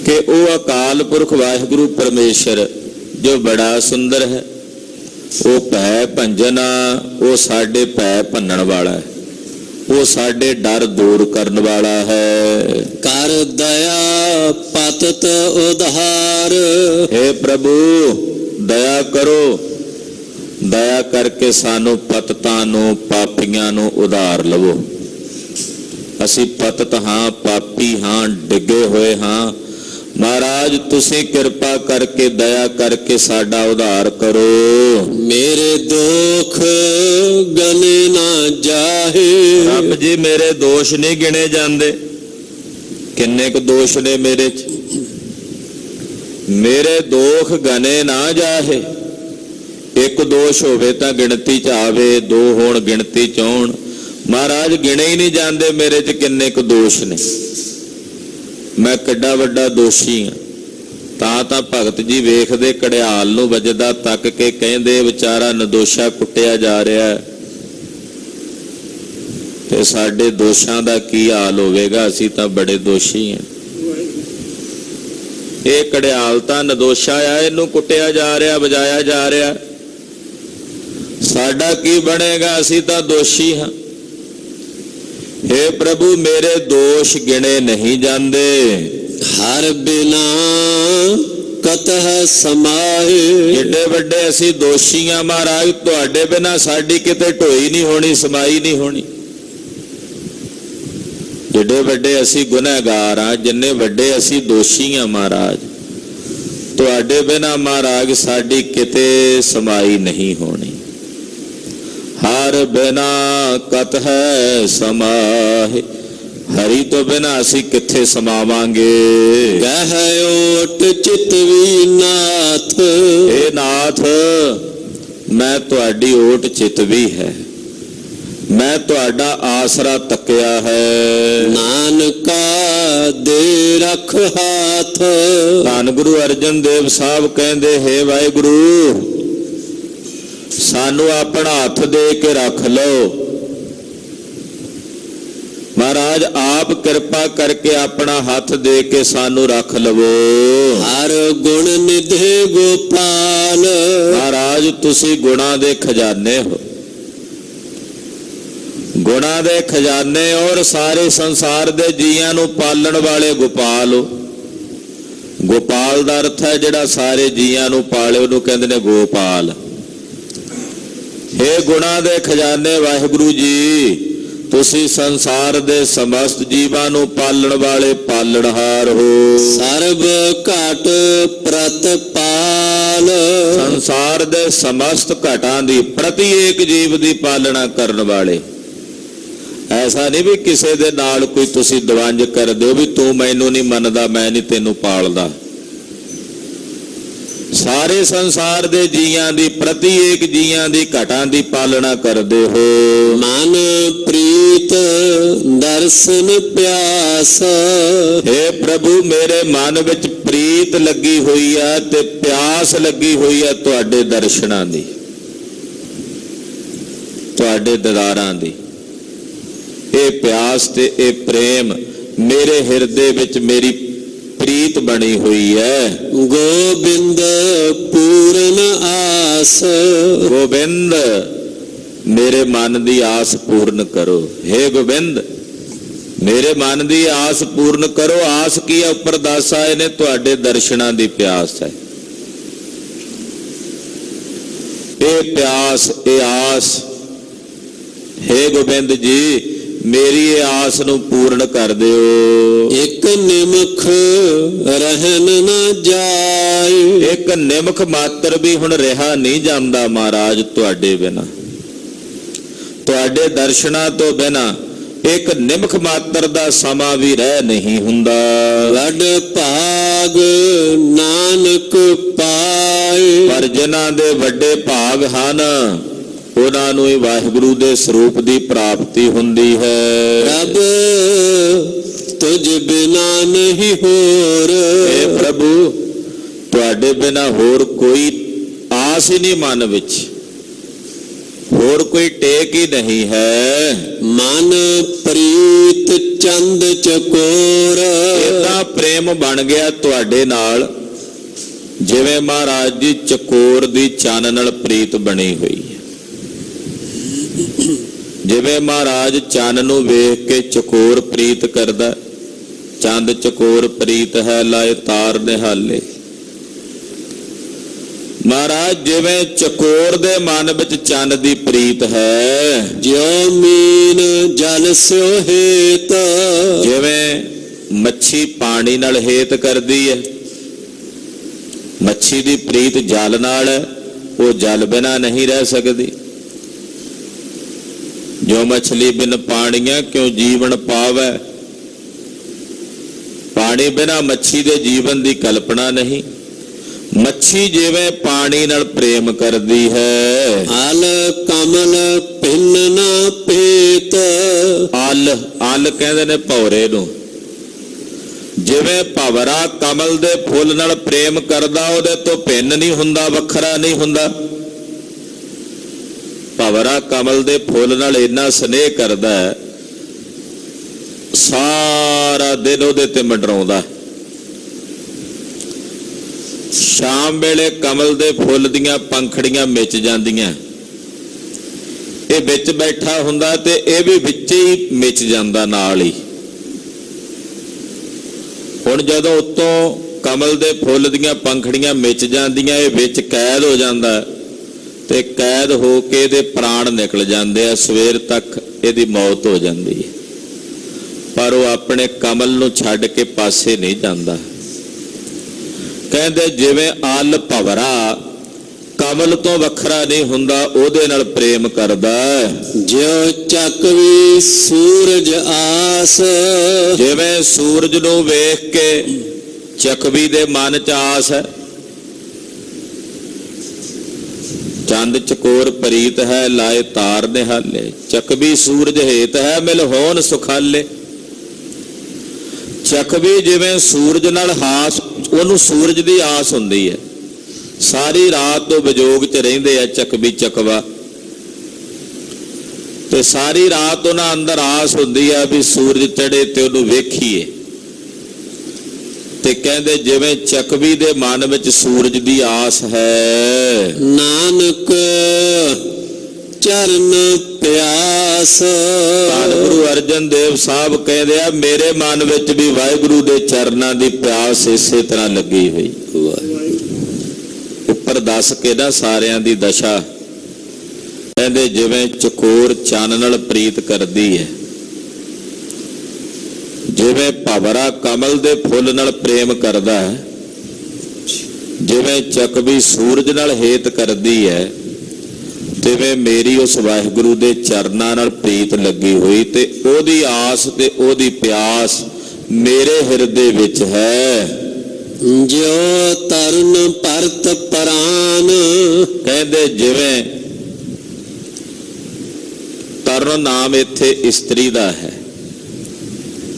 ਕਿ ਉਹ ਅਕਾਲ ਪੁਰਖ ਵਾਹਿਗੁਰੂ ਪਰਮੇਸ਼ਰ ਜੋ ਬੜਾ ਸੁੰਦਰ ਹੈ, ਉਹ ਭੈ ਭੰਜਨਾ, ਉਹ ਸਾਡੇ ਭੈ ਭੰਨਣ ਵਾਲਾ ਹੈ, ਉਹ ਸਾਡੇ ਡਰ ਦੂਰ ਕਰਨ ਵਾਲਾ ਹੈ। ਕਰ ਦਇਆ ਪਤਤ ਉਧਾਰ, हे ਪ੍ਰਭੂ ਦਇਆ ਕਰੋ, ਦਇਆ ਕਰਕੇ ਸਾਨੂੰ ਪਤਤਾਂ ਨੂੰ, ਪਾਪੀਆਂ ਨੂੰ ਉਧਾਰ ਲਵੋ। ਅਸੀਂ ਪਤਤ ਹਾਂ, ਪਾਪੀ ਹਾਂ, ਡਿੱਗੇ ਹੋਏ ਹਾਂ। ਮਹਾਰਾਜ ਤੁਸੀਂ ਕਿਰਪਾ ਕਰਕੇ ਦਇਆ ਕਰਕੇ ਸਾਡਾ ਉਧਾਰ ਕਰੋ। ਮੇਰੇ ਦੁੱਖ ਗਨੇ ਨਾ ਜਾਹੇ, ਰੱਬ ਜੀ ਮੇਰੇ ਦੋਸ਼ ਨਹੀਂ ਗਿਣੇ ਜਾਂਦੇ, ਕਿੰਨੇ ਕੁ ਦੋਸ਼ ਨੇ ਮੇਰੇ ਚ, ਮੇਰੇ ਦੋਖ ਗਨੇ ਨਾ ਜਾਹੇ। ਇੱਕ ਦੋਸ਼ ਹੋਵੇ ਤਾਂ ਗਿਣਤੀ ਚ ਆਵੇ, ਦੋ ਹੋਣ ਗਿਣਤੀ ਚ ਆਉਣ। ਮਹਾਰਾਜ ਗਿਣੇ ਹੀ ਨਹੀਂ ਜਾਂਦੇ ਮੇਰੇ ਚ ਕਿੰਨੇ ਕੁ ਦੋਸ਼ ਨੇ, ਮੈਂ ਕਿੱਡਾ ਵੱਡਾ ਦੋਸ਼ੀ ਹਾਂ। ਤਾਂ ਭਗਤ ਜੀ ਵੇਖਦੇ ਕੜਿਆਲ ਨੂੰ ਵੱਜਦਾ ਤੱਕ ਕੇ ਕਹਿੰਦੇ ਵਿਚਾਰਾ ਨਿਰਦੋਸ਼ਾ ਕੁੱਟਿਆ ਜਾ ਰਿਹਾ, ਤੇ ਸਾਡੇ ਦੋਸ਼ਾਂ ਦਾ ਕੀ ਹਾਲ ਹੋਵੇਗਾ, ਅਸੀਂ ਤਾਂ ਬੜੇ ਦੋਸ਼ੀ ਹਾਂ। ਇਹ ਕੜਿਆਲ ਤਾਂ ਨਿਰਦੋਸ਼ਾ ਆ, ਇਹਨੂੰ ਕੁੱਟਿਆ ਜਾ ਰਿਹਾ, ਵਜਾਇਆ ਜਾ ਰਿਹਾ, ਸਾਡਾ ਕੀ ਬਣੇਗਾ, ਅਸੀਂ ਤਾਂ ਦੋਸ਼ੀ ਹਾਂ। हे प्रभु मेरे दोष गिने नहीं जाते, हर बिना कतह समाए। एडे वड्डे असी दोषी हाँ महाराज, तुहाडे बिना साडी किते ढोई नहीं होनी, समाई नहीं होनी। एडे वड्डे असी गुनहगार हाँ, जिन्ने वड्डे असी दोषी हाँ महाराज, तुहाडे बिना महाराज साडी किते समाई नहीं होनी। हर बिना कत है समाहे, हरि तो बिना असी किथे समावांगे। कह ओट चितवी नाथ, हे नाथ मैं तुहाडी ओट चितवी है, मैं तुहाडा आसरा तकिया है। नानका दे रख हाथ, धन गुरु अर्जन देव साहब कहंदे हे वाहिगुरु सानू अपना हथ दे के रख लो। ਮਹਾਰਾਜ ਆਪ ਕਿਰਪਾ ਕਰਕੇ ਆਪਣਾ ਹੱਥ ਦੇ ਕੇ ਸਾਨੂੰ ਰੱਖ ਲਵੋ। ਹਰ ਗੁਣ ਨਿਧੇ ਗੋਪਾਲ, ਮਹਾਰਾਜ ਤੁਸੀਂ ਗੁਣਾਂ ਦੇ ਖਜ਼ਾਨੇ ਹੋ, ਗੁਣਾਂ ਦੇ ਖਜ਼ਾਨੇ ਔਰ ਸਾਰੇ ਸੰਸਾਰ ਦੇ ਜੀਆਂ ਨੂੰ ਪਾਲਣ ਵਾਲੇ ਗੋਪਾਲ ਹੋ। ਗੋਪਾਲ ਦਾ ਅਰਥ ਹੈ ਜਿਹੜਾ ਸਾਰੇ ਜੀਆਂ ਨੂੰ ਪਾਲੇ, ਉਹਨੂੰ ਕਹਿੰਦੇ ਨੇ ਗੋਪਾਲ। ਹੇ ਗੁਣਾਂ ਦੇ ਖਜ਼ਾਨੇ ਵਾਹਿਗੁਰੂ ਜੀ, ਤੁਸੀਂ ਸੰਸਾਰ ਦੇ ਸਮਸਤ ਜੀਵਾਂ ਨੂੰ ਪਾਲਣ ਵਾਲੇ ਪਾਲਣਹਾਰ ਹੋ। ਸਰਬ ਘਟ ਪ੍ਰਤਪਾਲ, ਸੰਸਾਰ ਦੇ ਸਮਸਤ ਘਟਾਂ ਦੀ ਪ੍ਰਤੀਏਕ ਜੀਵ ਦੀ ਪਾਲਣਾ ਕਰਨ ਵਾਲੇ। ਐਸਾ ਨਹੀਂ ਵੀ ਕਿਸੇ ਦੇ ਨਾਲ ਕੋਈ ਤੁਸੀਂ ਦਵੰਜ ਕਰਦੇ ਹੋ ਵੀ ਤੂੰ ਮੈਨੂੰ ਨਹੀਂ ਮੰਨਦਾ ਮੈਂ ਨਹੀਂ ਤੈਨੂੰ ਪਾਲਦਾ। ਸਾਰੇ ਸੰਸਾਰ ਦੇ ਜੀਆਂ ਦੀ ਪ੍ਰਤੀਏਕ ਜੀਆਂ ਦੀ ਘਟਾਂ ਦੀ ਪਾਲਣਾ ਕਰਦੇ ਹੋ। ਮਨ ਪ੍ਰੀਤ ਦਰਸ਼ਨ ਪਿਆਸ, ਹੇ ਪ੍ਰਭੂ ਮੇਰੇ ਮਨ ਵਿੱਚ ਪ੍ਰੀਤ ਲੱਗੀ ਹੋਈ ਹੈ ਤੇ ਪਿਆਸ ਲੱਗੀ ਹੋਈ ਹੈ ਤੁਹਾਡੇ ਦਰਸ਼ਨਾਂ ਦੀ, ਤੁਹਾਡੇ ਦੀਦਾਰਾਂ ਦੀ। ਇਹ ਪਿਆਸ ਤੇ ਇਹ ਪ੍ਰੇਮ ਮੇਰੇ ਹਿਰਦੇ ਵਿੱਚ ਮੇਰੀ ਪ੍ਰੀਤ ਬਣੀ ਹੋਈ ਹੈ। ਗੋਬਿੰਦ ਪੂਰਨ ਆਸ, ਗੋਬਿੰਦ ਮੇਰੇ ਮਨ ਦੀ ਆਸ ਪੂਰਨ ਕਰੋ। ਹੇ ਗੋਬਿੰਦ ਮੇਰੇ ਮਨ ਦੀ ਆਸ ਪੂਰਨ ਕਰੋ। ਆਸ ਕੀ ਹੈ? ਉੱਪਰ ਦੱਸ ਆਏ ਨੇ ਤੁਹਾਡੇ ਦਰਸ਼ਨਾਂ ਦੀ ਪਿਆਸ ਹੈ। ਇਹ ਪਿਆਸ ਇਹ ਆਸ, ਹੇ ਗੋਬਿੰਦ ਜੀ ਮੇਰੀ ਇਹ ਆਸ ਨੂੰ ਪੂਰਨ ਕਰ ਦਿਓ। ਇੱਕ ਨਿਮਖ ਰਹਿਣ ਨਾ ਜਾਏ, ਇੱਕ ਨਿਮਖ ਮਾਤਰ ਵੀ ਹੁਣ ਰਿਹਾ ਨਹੀਂ ਜਾਂਦਾ ਮਹਾਰਾਜ ਤੁਹਾਡੇ ਬਿਨਾ, ਤੁਹਾਡੇ ਦਰਸ਼ਨਾਂ ਤੋਂ ਬਿਨਾ ਇੱਕ ਨਿਮਖ ਮਾਤਰ ਦਾ ਸਮਾਂ ਵੀ ਰਹਿ ਨਹੀਂ ਹੁੰਦਾ। ਵੱਡ ਭਾਗ ਨਾਨਕ ਪਾਏ, ਪਰ ਜਿਨ੍ਹਾਂ ਦੇ ਵੱਡੇ ਭਾਗ ਹਨ ਉਹਨਾਂ ਨੂੰ ਹੀ ਵਾਹਿਗੁਰੂ ਦੇ ਸਰੂਪ ਦੀ ਪ੍ਰਾਪਤੀ ਹੁੰਦੀ ਹੈ। ਰੱਬ ਤੁਝ ਬਿਨਾ ਨਹੀਂ ਹੋਰ, हे ਪ੍ਰਭੂ ਤੁਹਾਡੇ ਬਿਨਾ ਹੋਰ ਕੋਈ ਆਸ ਹੀ ਨਹੀਂ ਮਨ ਵਿੱਚ, ਹੋਰ ਕੋਈ ਟੇਕ ਹੀ ਨਹੀਂ ਹੈ। ਮਨ ਪ੍ਰੀਤ ਚੰਦ ਚਕੋਰ, ਇਹਦਾ ਪ੍ਰੇਮ ਬਣ ਗਿਆ ਤੁਹਾਡੇ ਨਾਲ ਜਿਵੇਂ ਮਹਾਰਾਜ ਜੀ ਚਕੋਰ ਦੀ ਚੰਨ ਨਾਲ ਪ੍ਰੀਤ ਬਣੀ ਹੋਈ ਹੈ। ਜਿਵੇਂ ਮਹਾਰਾਜ ਚੰਨ ਨੂੰ ਵੇਖ ਕੇ ਚਕੋਰ ਪ੍ਰੀਤ ਕਰਦਾ, ਚੰਦ ਚਕੋਰ ਪ੍ਰੀਤ ਹੈ ਲਾਏ ਤਾਰ ਨਿਹਾਲੇ। ਮਹਾਰਾਜ ਜਿਵੇਂ ਚਕੋਰ ਦੇ ਮਨ ਵਿੱਚ ਚੰਨ ਦੀ ਪ੍ਰੀਤ ਹੈ, ਜਿਉ ਮੀਨ ਜਲ ਸਿਓ ਹੇਤ, ਜਿਵੇਂ ਮੱਛੀ ਪਾਣੀ ਨਾਲ ਹੇਤ ਕਰਦੀ ਹੈ, ਮੱਛੀ ਦੀ ਪ੍ਰੀਤ ਜਲ ਨਾਲ ਹੈ, ਉਹ ਜਲ ਬਿਨਾ ਨਹੀਂ ਰਹਿ ਸਕਦੀ। ਜੋ ਮਛਲੀ ਬਿਨ ਪਾਣੀਆਂ ਕਿਉਂ ਜੀਵਨ ਪਾਵੈ, ਪਾਣੀ ਬਿਨਾ ਮੱਛੀ ਦੇ ਜੀਵਨ ਦੀ ਕਲਪਨਾ ਨਹੀਂ। ਮੱਛੀ ਜਿਵੇਂ ਪਾਣੀ ਨਾਲ ਪ੍ਰੇਮ ਕਰਦੀ ਹੈ, ਅਲ ਕਮਲ ਪਿੰਨ ਨਾ ਪੇਤ, ਅਲ ਕਹਿੰਦੇ ਨੇ ਭੌਰੇ ਨੂੰ। ਜਿਵੇਂ ਭਵਰਾ ਕਮਲ ਦੇ ਫੁੱਲ ਨਾਲ ਪ੍ਰੇਮ ਕਰਦਾ, ਉਹਦੇ ਤੋਂ ਭਿੰਨ ਨਹੀਂ ਹੁੰਦਾ, ਵੱਖਰਾ ਨਹੀਂ ਹੁੰਦਾ। ਭਵਰਾ ਕਮਲ ਦੇ ਫੁੱਲ ਨਾਲ ਇੰਨਾ ਸਨੇਹ ਕਰਦਾ ਹੈ, ਸਾਰਾ ਦਿਨ ਉਹਦੇ ਤੇ ਮੰਡਰਾਉਂਦਾ। ਸ਼ਾਮ ਵੇਲੇ ਕਮਲ ਦੇ ਫੁੱਲ ਦੀਆਂ ਪੰਖੜੀਆਂ ਮਿਚ ਜਾਂਦੀਆਂ, ਇਹ ਵਿੱਚ ਬੈਠਾ ਹੁੰਦਾ ਤੇ ਇਹ ਵੀ ਵਿੱਚ ਹੀ ਮਿਚ ਜਾਂਦਾ ਨਾਲ ਹੀ। ਹੁਣ ਜਦੋਂ ਉੱਤੋਂ ਕਮਲ ਦੇ ਫੁੱਲ ਦੀਆਂ ਪੰਖੜੀਆਂ ਮਿਚ ਜਾਂਦੀਆਂ, ਇਹ ਵਿੱਚ ਕੈਦ ਹੋ ਜਾਂਦਾ ਤੇ ਕੈਦ ਹੋ ਕੇ ਇਹਦੇ ਪ੍ਰਾਣ ਨਿਕਲ ਜਾਂਦੇ ਆ। ਸਵੇਰ ਤੱਕ ਇਹਦੀ ਮੌਤ ਹੋ ਜਾਂਦੀ ਹੈ, ਪਰ ਉਹ ਆਪਣੇ ਕਮਲ ਨੂੰ ਛੱਡ ਕੇ ਪਾਸੇ ਨਹੀਂ ਜਾਂਦਾ। ਕਹਿੰਦੇ ਜਿਵੇਂ ਅਲ ਭਵਰਾ ਕਮਲ ਤੋਂ ਵੱਖਰਾ ਨਹੀਂ ਹੁੰਦਾ, ਉਹਦੇ ਨਾਲ ਪ੍ਰੇਮ ਕਰਦਾ। ਜਿਉ ਚੱਕਵੀ ਸੂਰਜ ਆਸ, ਜਿਵੇਂ ਸੂਰਜ ਨੂੰ ਵੇਖ ਕੇ ਚੱਕਵੀ ਦੇ ਮਨ ਚ ਆਸ ਹੈ, ਚੰਦ ਚਕੋਰ ਪ੍ਰੀਤ ਹੈ ਲਾਏ ਤਾਰ ਨਿਹਾਲੇ। ਚੱਕਵੀ ਸੂਰਜ ਹੇਤ ਹੈ ਮਿਲ ਹੋਣ ਸੁਖਾਲੇ। ਚੱਕਵੀ ਜਿਵੇਂ ਸੂਰਜ ਨਾਲ ਹਾਸ, ਉਹਨੂੰ ਸੂਰਜ ਦੀ ਆਸ ਹੁੰਦੀ ਹੈ, ਸਾਰੀ ਰਾਤ ਤੋਂ ਵਿਜੋਗ ਚ ਰਹਿੰਦੇ ਆ ਚੱਕਵੀ ਚੱਕਵਾ। ਤੇ ਸਾਰੀ ਰਾਤ ਉਹਨਾਂ ਅੰਦਰ ਆਸ ਹੁੰਦੀ ਆ ਵੀ ਸੂਰਜ ਚੜੇ ਤੇ ਉਹਨੂੰ ਵੇਖੀਏ। ਤੇ ਕਹਿੰਦੇ ਜਿਵੇਂ ਚੱਕਵੀ ਦੇ ਮਨ ਵਿੱਚ ਸੂਰਜ ਦੀ ਆਸ ਹੈ, ਨਾਨਕ ਚਰਨ ਪਿਆਸ। ਧੰਨ ਗੁਰੂ ਅਰਜਨ ਦੇਵ ਸਾਹਿਬ ਕਹਿੰਦੇ ਆ ਮੇਰੇ ਮਨ ਵਿੱਚ ਵੀ ਵਾਹਿਗੁਰੂ ਦੇ ਚਰਨਾਂ ਦੀ ਪਿਆਸ ਇਸੇ ਤਰ੍ਹਾਂ ਲੱਗੀ ਹੋਈ। ਉੱਪਰ ਦੱਸ ਕੇ ਨਾ ਸਾਰਿਆਂ ਦੀ ਦਸ਼ਾ, ਕਹਿੰਦੇ ਜਿਵੇਂ ਚਕੋਰ ਚੰਨ ਨਾਲ ਪ੍ਰੀਤ ਕਰਦੀ ਹੈ, ਜਿਵੇਂ ਭਵਰਾ ਕਮਲ ਦੇ ਫੁੱਲ ਨਾਲ ਪ੍ਰੇਮ ਕਰਦਾ ਹੈ, ਜਿਵੇਂ ਚੱਕਵੀ ਸੂਰਜ ਨਾਲ ਹੇਤ ਕਰਦੀ ਹੈ, ਤਿਵੇਂ ਮੇਰੀ ਉਸ ਵਾਹਿਗੁਰੂ ਦੇ ਚਰਨਾਂ ਨਾਲ ਪ੍ਰੀਤ ਲੱਗੀ ਹੋਈ ਤੇ ਉਹਦੀ ਆਸ ਤੇ ਉਹਦੀ ਪਿਆਸ ਮੇਰੇ ਹਿਰਦੇ ਵਿੱਚ ਹੈ। ਜਿਉ ਤਰਨ ਭਰਤ ਪ੍ਰਾਨ। ਕਹਿੰਦੇ ਜਿਵੇਂ ਤਰਨ ਨਾਮ ਇੱਥੇ ਇਸਤਰੀ ਦਾ ਹੈ,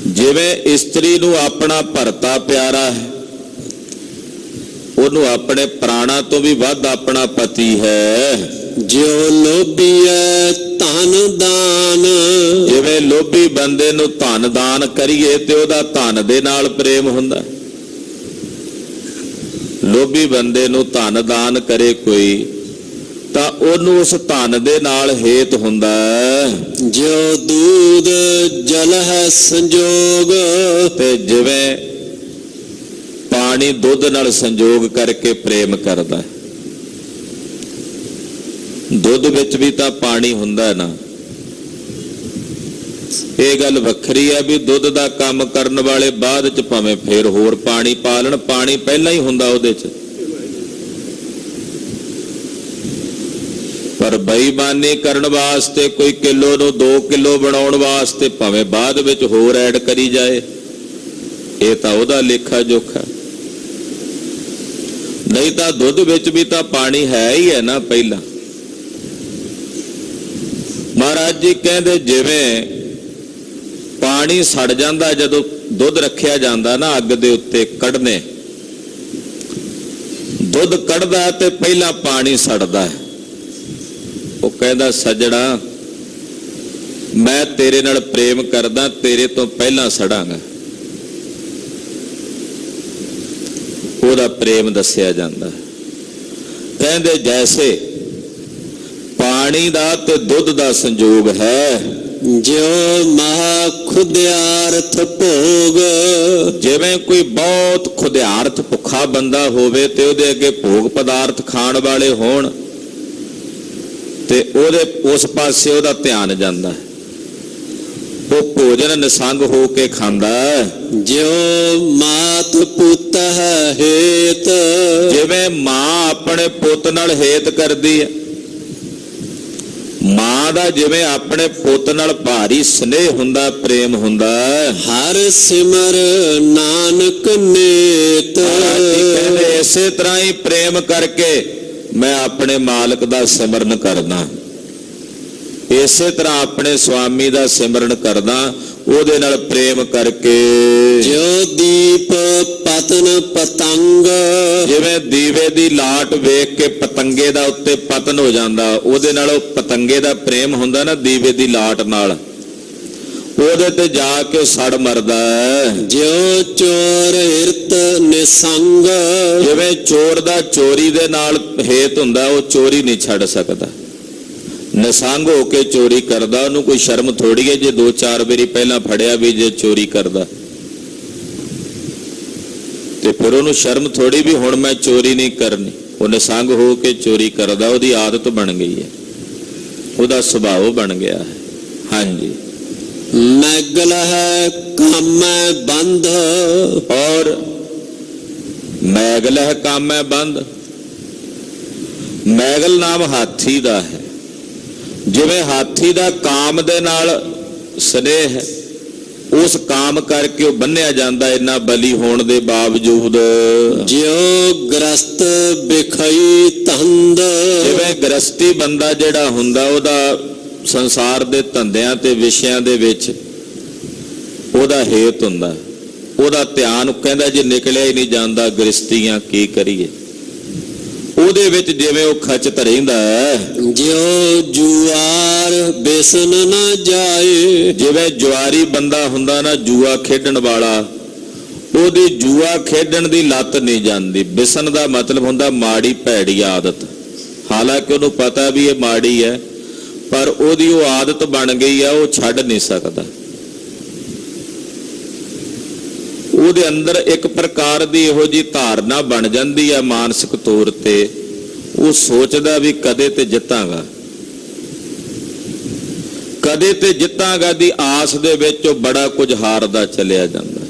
ਜਿਵੇਂ ਇਸਤਰੀ ਨੂੰ ਆਪਣਾ ਭਰਤਾ ਪਿਆਰਾ ਹੈ, ਉਹਨੂੰ ਆਪਣੇ ਪ੍ਰਾਣਾਂ ਤੋਂ ਵੀ ਵੱਧ ਆਪਣਾ ਪਤੀ ਹੈ। ਜਿਉ ਲੋਭੀਐ ਧਨ ਦਾਨ। ਜਿਵੇਂ ਲੋਭੀ ਬੰਦੇ ਨੂੰ ਧਨ ਦਾਨ ਕਰੀਏ ਤੇ ਉਹਦਾ ਧਨ ਦੇ ਨਾਲ ਪ੍ਰੇਮ ਹੁੰਦਾ। ਲੋਭੀ ਬੰਦੇ ਨੂੰ ਧਨ ਦਾਨ ਕਰੇ ਕੋਈ ਤਾਂ ਉਹਨੂੰ ਉਸ ਧਨ ਦੇ ਨਾਲ ਹੇਤ ਹੁੰਦਾ। ਜਿਉ ਦੂਧ ਜਲ ਹੈ ਸੰਜੋਗ। ਤੇ ਜਿਵੇਂ ਪਾਣੀ ਦੁੱਧ ਨਾਲ ਸੰਜੋਗ ਕਰਕੇ ਪ੍ਰੇਮ ਕਰਦਾ। ਦੁੱਧ ਵਿੱਚ ਵੀ ਤਾਂ ਪਾਣੀ ਹੁੰਦਾ ਨਾ। ਇਹ ਗੱਲ ਵੱਖਰੀ ਹੈ ਵੀ ਦੁੱਧ ਦਾ ਕੰਮ ਕਰਨ ਵਾਲੇ ਬਾਅਦ ਚ ਭਾਵੇਂ ਫੇਰ ਹੋਰ ਪਾਣੀ ਪਾ ਲੈਣ, ਪਾਣੀ ਪਹਿਲਾਂ ਹੀ ਹੁੰਦਾ ਉਹਦੇ ਚ। ਪਰ ਬੇਈਮਾਨੀ ਕਰਨ ਵਾਸਤੇ ਕੋਈ ਕਿਲੋ ਨੂੰ 2 ਕਿਲੋ ਬਣਾਉਣ ਵਾਸਤੇ ਭਾਵੇਂ ਬਾਅਦ ਵਿੱਚ ਹੋਰ ਐਡ ਕਰੀ ਜਾਏ, ਇਹ ਤਾਂ ਉਹਦਾ ਲੇਖਾ ਜੋਖਾ। ਨਹੀਂ ਤਾਂ ਦੁੱਧ ਵਿੱਚ ਵੀ ਤਾਂ ਪਾਣੀ ਹੈ ਹੀ ਹੈ ਨਾ ਪਹਿਲਾਂ। ਮਹਾਰਾਜ ਜੀ ਕਹਿੰਦੇ ਜਿਵੇਂ ਪਾਣੀ ਸੜ ਜਾਂਦਾ ਜਦੋਂ ਦੁੱਧ ਰੱਖਿਆ ਜਾਂਦਾ ਨਾ ਅੱਗ ਦੇ ਉੱਤੇ ਕੱਢਨੇ, ਦੁੱਧ ਕੱਢਦਾ ਤੇ ਪਹਿਲਾਂ ਪਾਣੀ ਸੜਦਾ ਹੈ। ਉਹ ਕਹਿੰਦਾ ਸੱਜਣਾ ਮੈਂ ਤੇਰੇ ਨਾਲ ਪ੍ਰੇਮ ਕਰਦਾ, ਤੇਰੇ ਤੋਂ ਪਹਿਲਾਂ ਸੜਾਂਗਾ। ਉਹਦਾ ਪ੍ਰੇਮ ਦੱਸਿਆ ਜਾਂਦਾ। ਕਹਿੰਦੇ ਜੈਸੇ ਪਾਣੀ ਦਾ ਤੇ ਦੁੱਧ ਦਾ ਸੰਜੋਗ ਹੈ, ਜਿਉ ਮਹਾ ਖੁਦਿਆਰਥ ਭੋਗ। ਜਿਵੇਂ ਕੋਈ ਬਹੁਤ ਖੁਦਿਆਰਥ ਭੁੱਖਾ ਬੰਦਾ ਹੋਵੇ ਤੇ ਉਹਦੇ ਅੱਗੇ ਭੋਗ ਪਦਾਰਥ ਖਾਣ ਵਾਲੇ ਹੋਣ ਤੇ ਉਹਦੇ ਉਸ ਪਾਸੇ ਉਹਦਾ ਧਿਆਨ ਜਾਂਦਾ। ਉਹ ਭੋਜਨ ਨਿਸੰਗ ਹੋ ਕੇ ਖਾਂਦਾ। ਜਿਉ ਮਾਤ ਪੁੱਤ ਹੈ ਹੇਤ। ਜਿਵੇਂ ਮਾਂ ਆਪਣੇ ਪੁੱਤ ਨਾਲ ਹੇਤ ਕਰਦੀ ਹੈ, ਮਾਂ ਦਾ ਜਿਵੇਂ ਆਪਣੇ ਪੁੱਤ ਨਾਲ ਭਾਰੀ ਸਨੇਹ ਹੁੰਦਾ, ਪ੍ਰੇਮ ਹੁੰਦਾ। ਹਰ ਸਿਮਰ ਨਾਨਕ ਨੇਤ। ਕਹਿੰਦੇ ਇਸੇ ਤਰ੍ਹਾਂ ਹੀ ਪ੍ਰੇਮ ਕਰਕੇ ਮੈਂ ਆਪਣੇ ਮਾਲਕ ਦਾ ਸਿਮਰਨ ਕਰਦਾ, ਇਸੇ ਤਰ੍ਹਾਂ ਆਪਣੇ ਸੁਆਮੀ ਦਾ ਸਿਮਰਨ ਕਰਦਾ, ਉਹਦੇ ਨਾਲ ਪ੍ਰੇਮ ਕਰਕੇ। ਜਿਉ ਦੀਪ ਪਤਨ ਪਤੰਗ। ਜਿਵੇਂ ਦੀਵੇ ਦੀ ਲਾਟ ਵੇਖ ਕੇ ਪਤੰਗੇ ਦਾ ਉੱਤੇ ਪਤਨ ਹੋ ਜਾਂਦਾ, ਉਹਦੇ ਨਾਲ ਉਹ ਪਤੰਗੇ ਦਾ ਪ੍ਰੇਮ ਹੁੰਦਾ ਨਾ ਦੀਵੇ ਦੀ ਲਾਟ ਨਾਲ, ਉਹਦੇ ਤੇ ਜਾ ਕੇ ਸੜ ਮਰਦਾ। ਜਿਉ ਚੋਰ ਹਿਰਤ ਨਿਸੰਗ। ਜਿਵੇਂ ਚੋਰ ਦਾ ਚੋਰੀ ਦੇ ਨਾਲ ਹੇਤ ਹੁੰਦਾ, ਉਹ ਚੋਰੀ ਨਹੀਂ ਛੱਡ ਸਕਦਾ। ਨਿਸੰਗ ਹੋ ਕੇ ਚੋਰੀ ਕਰਦਾ, ਉਹਨੂੰ ਕੋਈ ਸ਼ਰਮ ਥੋੜੀ ਹੈ ਜੇ 2-4 ਵਾਰੀ ਪਹਿਲਾਂ ਫੜਿਆ ਵੀ ਜੇ ਚੋਰੀ ਕਰਦਾ ਤੇ ਫਿਰ ਉਹਨੂੰ ਸ਼ਰਮ ਥੋੜੀ ਵੀ ਹੁਣ ਮੈਂ ਚੋਰੀ ਨਹੀਂ ਕਰਨੀ। ਉਹ ਨਿਸੰਗ ਹੋ ਕੇ ਚੋਰੀ ਕਰਦਾ, ਉਹਦੀ ਆਦਤ ਬਣ ਗਈ ਹੈ, ਉਹਦਾ ਸੁਭਾਅ ਬਣ ਗਿਆ ਹੈ। ਹਾਂਜੀ। ਮੈਗਲ ਹੈ ਕਾਮੈ ਬੰਧ। ਔਰ ਮੈਗਲ ਹੈ ਕਾਮੈ ਬੰਧ। ਮੈਗਲ ਨਾਮ ਹਾਥੀ ਦਾ ਹੈ। ਜਿਵੇਂ ਹਾਥੀ ਦਾ ਕਾਮ ਦੇ ਨਾਲ ਸਨੇਹ ਹੈ, ਉਸ ਕਾਮ ਕਰਕੇ ਉਹ ਬੰਨਿਆ ਜਾਂਦਾ ਇੰਨਾ ਬਲੀ ਹੋਣ ਦੇ ਬਾਵਜੂਦ। ਜਿਉ ਗ੍ਰਸਤ ਬਿਖਈ ਤੰਦ। ਜਿਵੇਂ ਗ੍ਰਸਤੀ ਬੰਦਾ ਜਿਹੜਾ ਹੁੰਦਾ, ਉਹਦਾ ਸੰਸਾਰ ਦੇ ਧੰਦਿਆਂ ਤੇ ਵਿਸ਼ਿਆਂ ਦੇ ਵਿੱਚ ਉਹਦਾ ਹੇਤ ਹੁੰਦਾ, ਉਹਦਾ ਧਿਆਨ ਕਹਿੰਦਾ ਜੇ ਨਿਕਲਿਆ ਹੀ ਨਹੀਂ ਜਾਂਦਾ ਗ੍ਰਸਤੀਆਂ ਕੀ ਕਰੀਏ। ਉਹਦੇ ਵਿੱਚ ਜਿਵੇਂ ਉਹ ਖਚਤ ਰਹਿੰਦਾ ਹੈ, ਜਿਉ ਜੁਆਰ ਬੇਸਨ ਨਾ ਜਾਏ। ਜਿਵੇਂ ਜੁਆਰੀ ਬੰਦਾ ਹੁੰਦਾ ਨਾ, ਜੂਆ ਖੇਡਣ ਵਾਲਾ, ਉਹਦੀ ਜੂਆ ਖੇਡਣ ਦੀ ਲੱਤ ਨਹੀਂ ਜਾਂਦੀ। ਬਿਸਨ ਦਾ ਮਤਲਬ ਹੁੰਦਾ ਮਾੜੀ ਭੈੜੀ ਆਦਤ। ਹਾਲਾਂਕਿ ਉਹਨੂੰ ਪਤਾ ਵੀ ਇਹ ਮਾੜੀ ਹੈ, ਪਰ ਉਹਦੀ ਉਹ ਆਦਤ ਬਣ ਗਈ ਆ, ਉਹ ਛੱਡ ਨਹੀਂ ਸਕਦਾ। ਉਹਦੇ ਅੰਦਰ ਇੱਕ ਪ੍ਰਕਾਰ ਦੀ ਇਹੋ ਜਿਹੀ ਧਾਰਨਾ ਬਣ ਜਾਂਦੀ ਆ ਮਾਨਸਿਕ ਤੌਰ ਤੇ, ਉਹ ਸੋਚਦਾ ਵੀ ਕਦੇ ਤੇ ਜਿੱਤਾਂਗਾ, ਕਦੇ ਤੇ ਜਿੱਤਾਂਗਾ ਦੀ ਆਸ ਦੇ ਵਿੱਚ ਉਹ ਬੜਾ ਕੁਝ ਹਾਰਦਾ ਚਲਿਆ ਜਾਂਦਾ।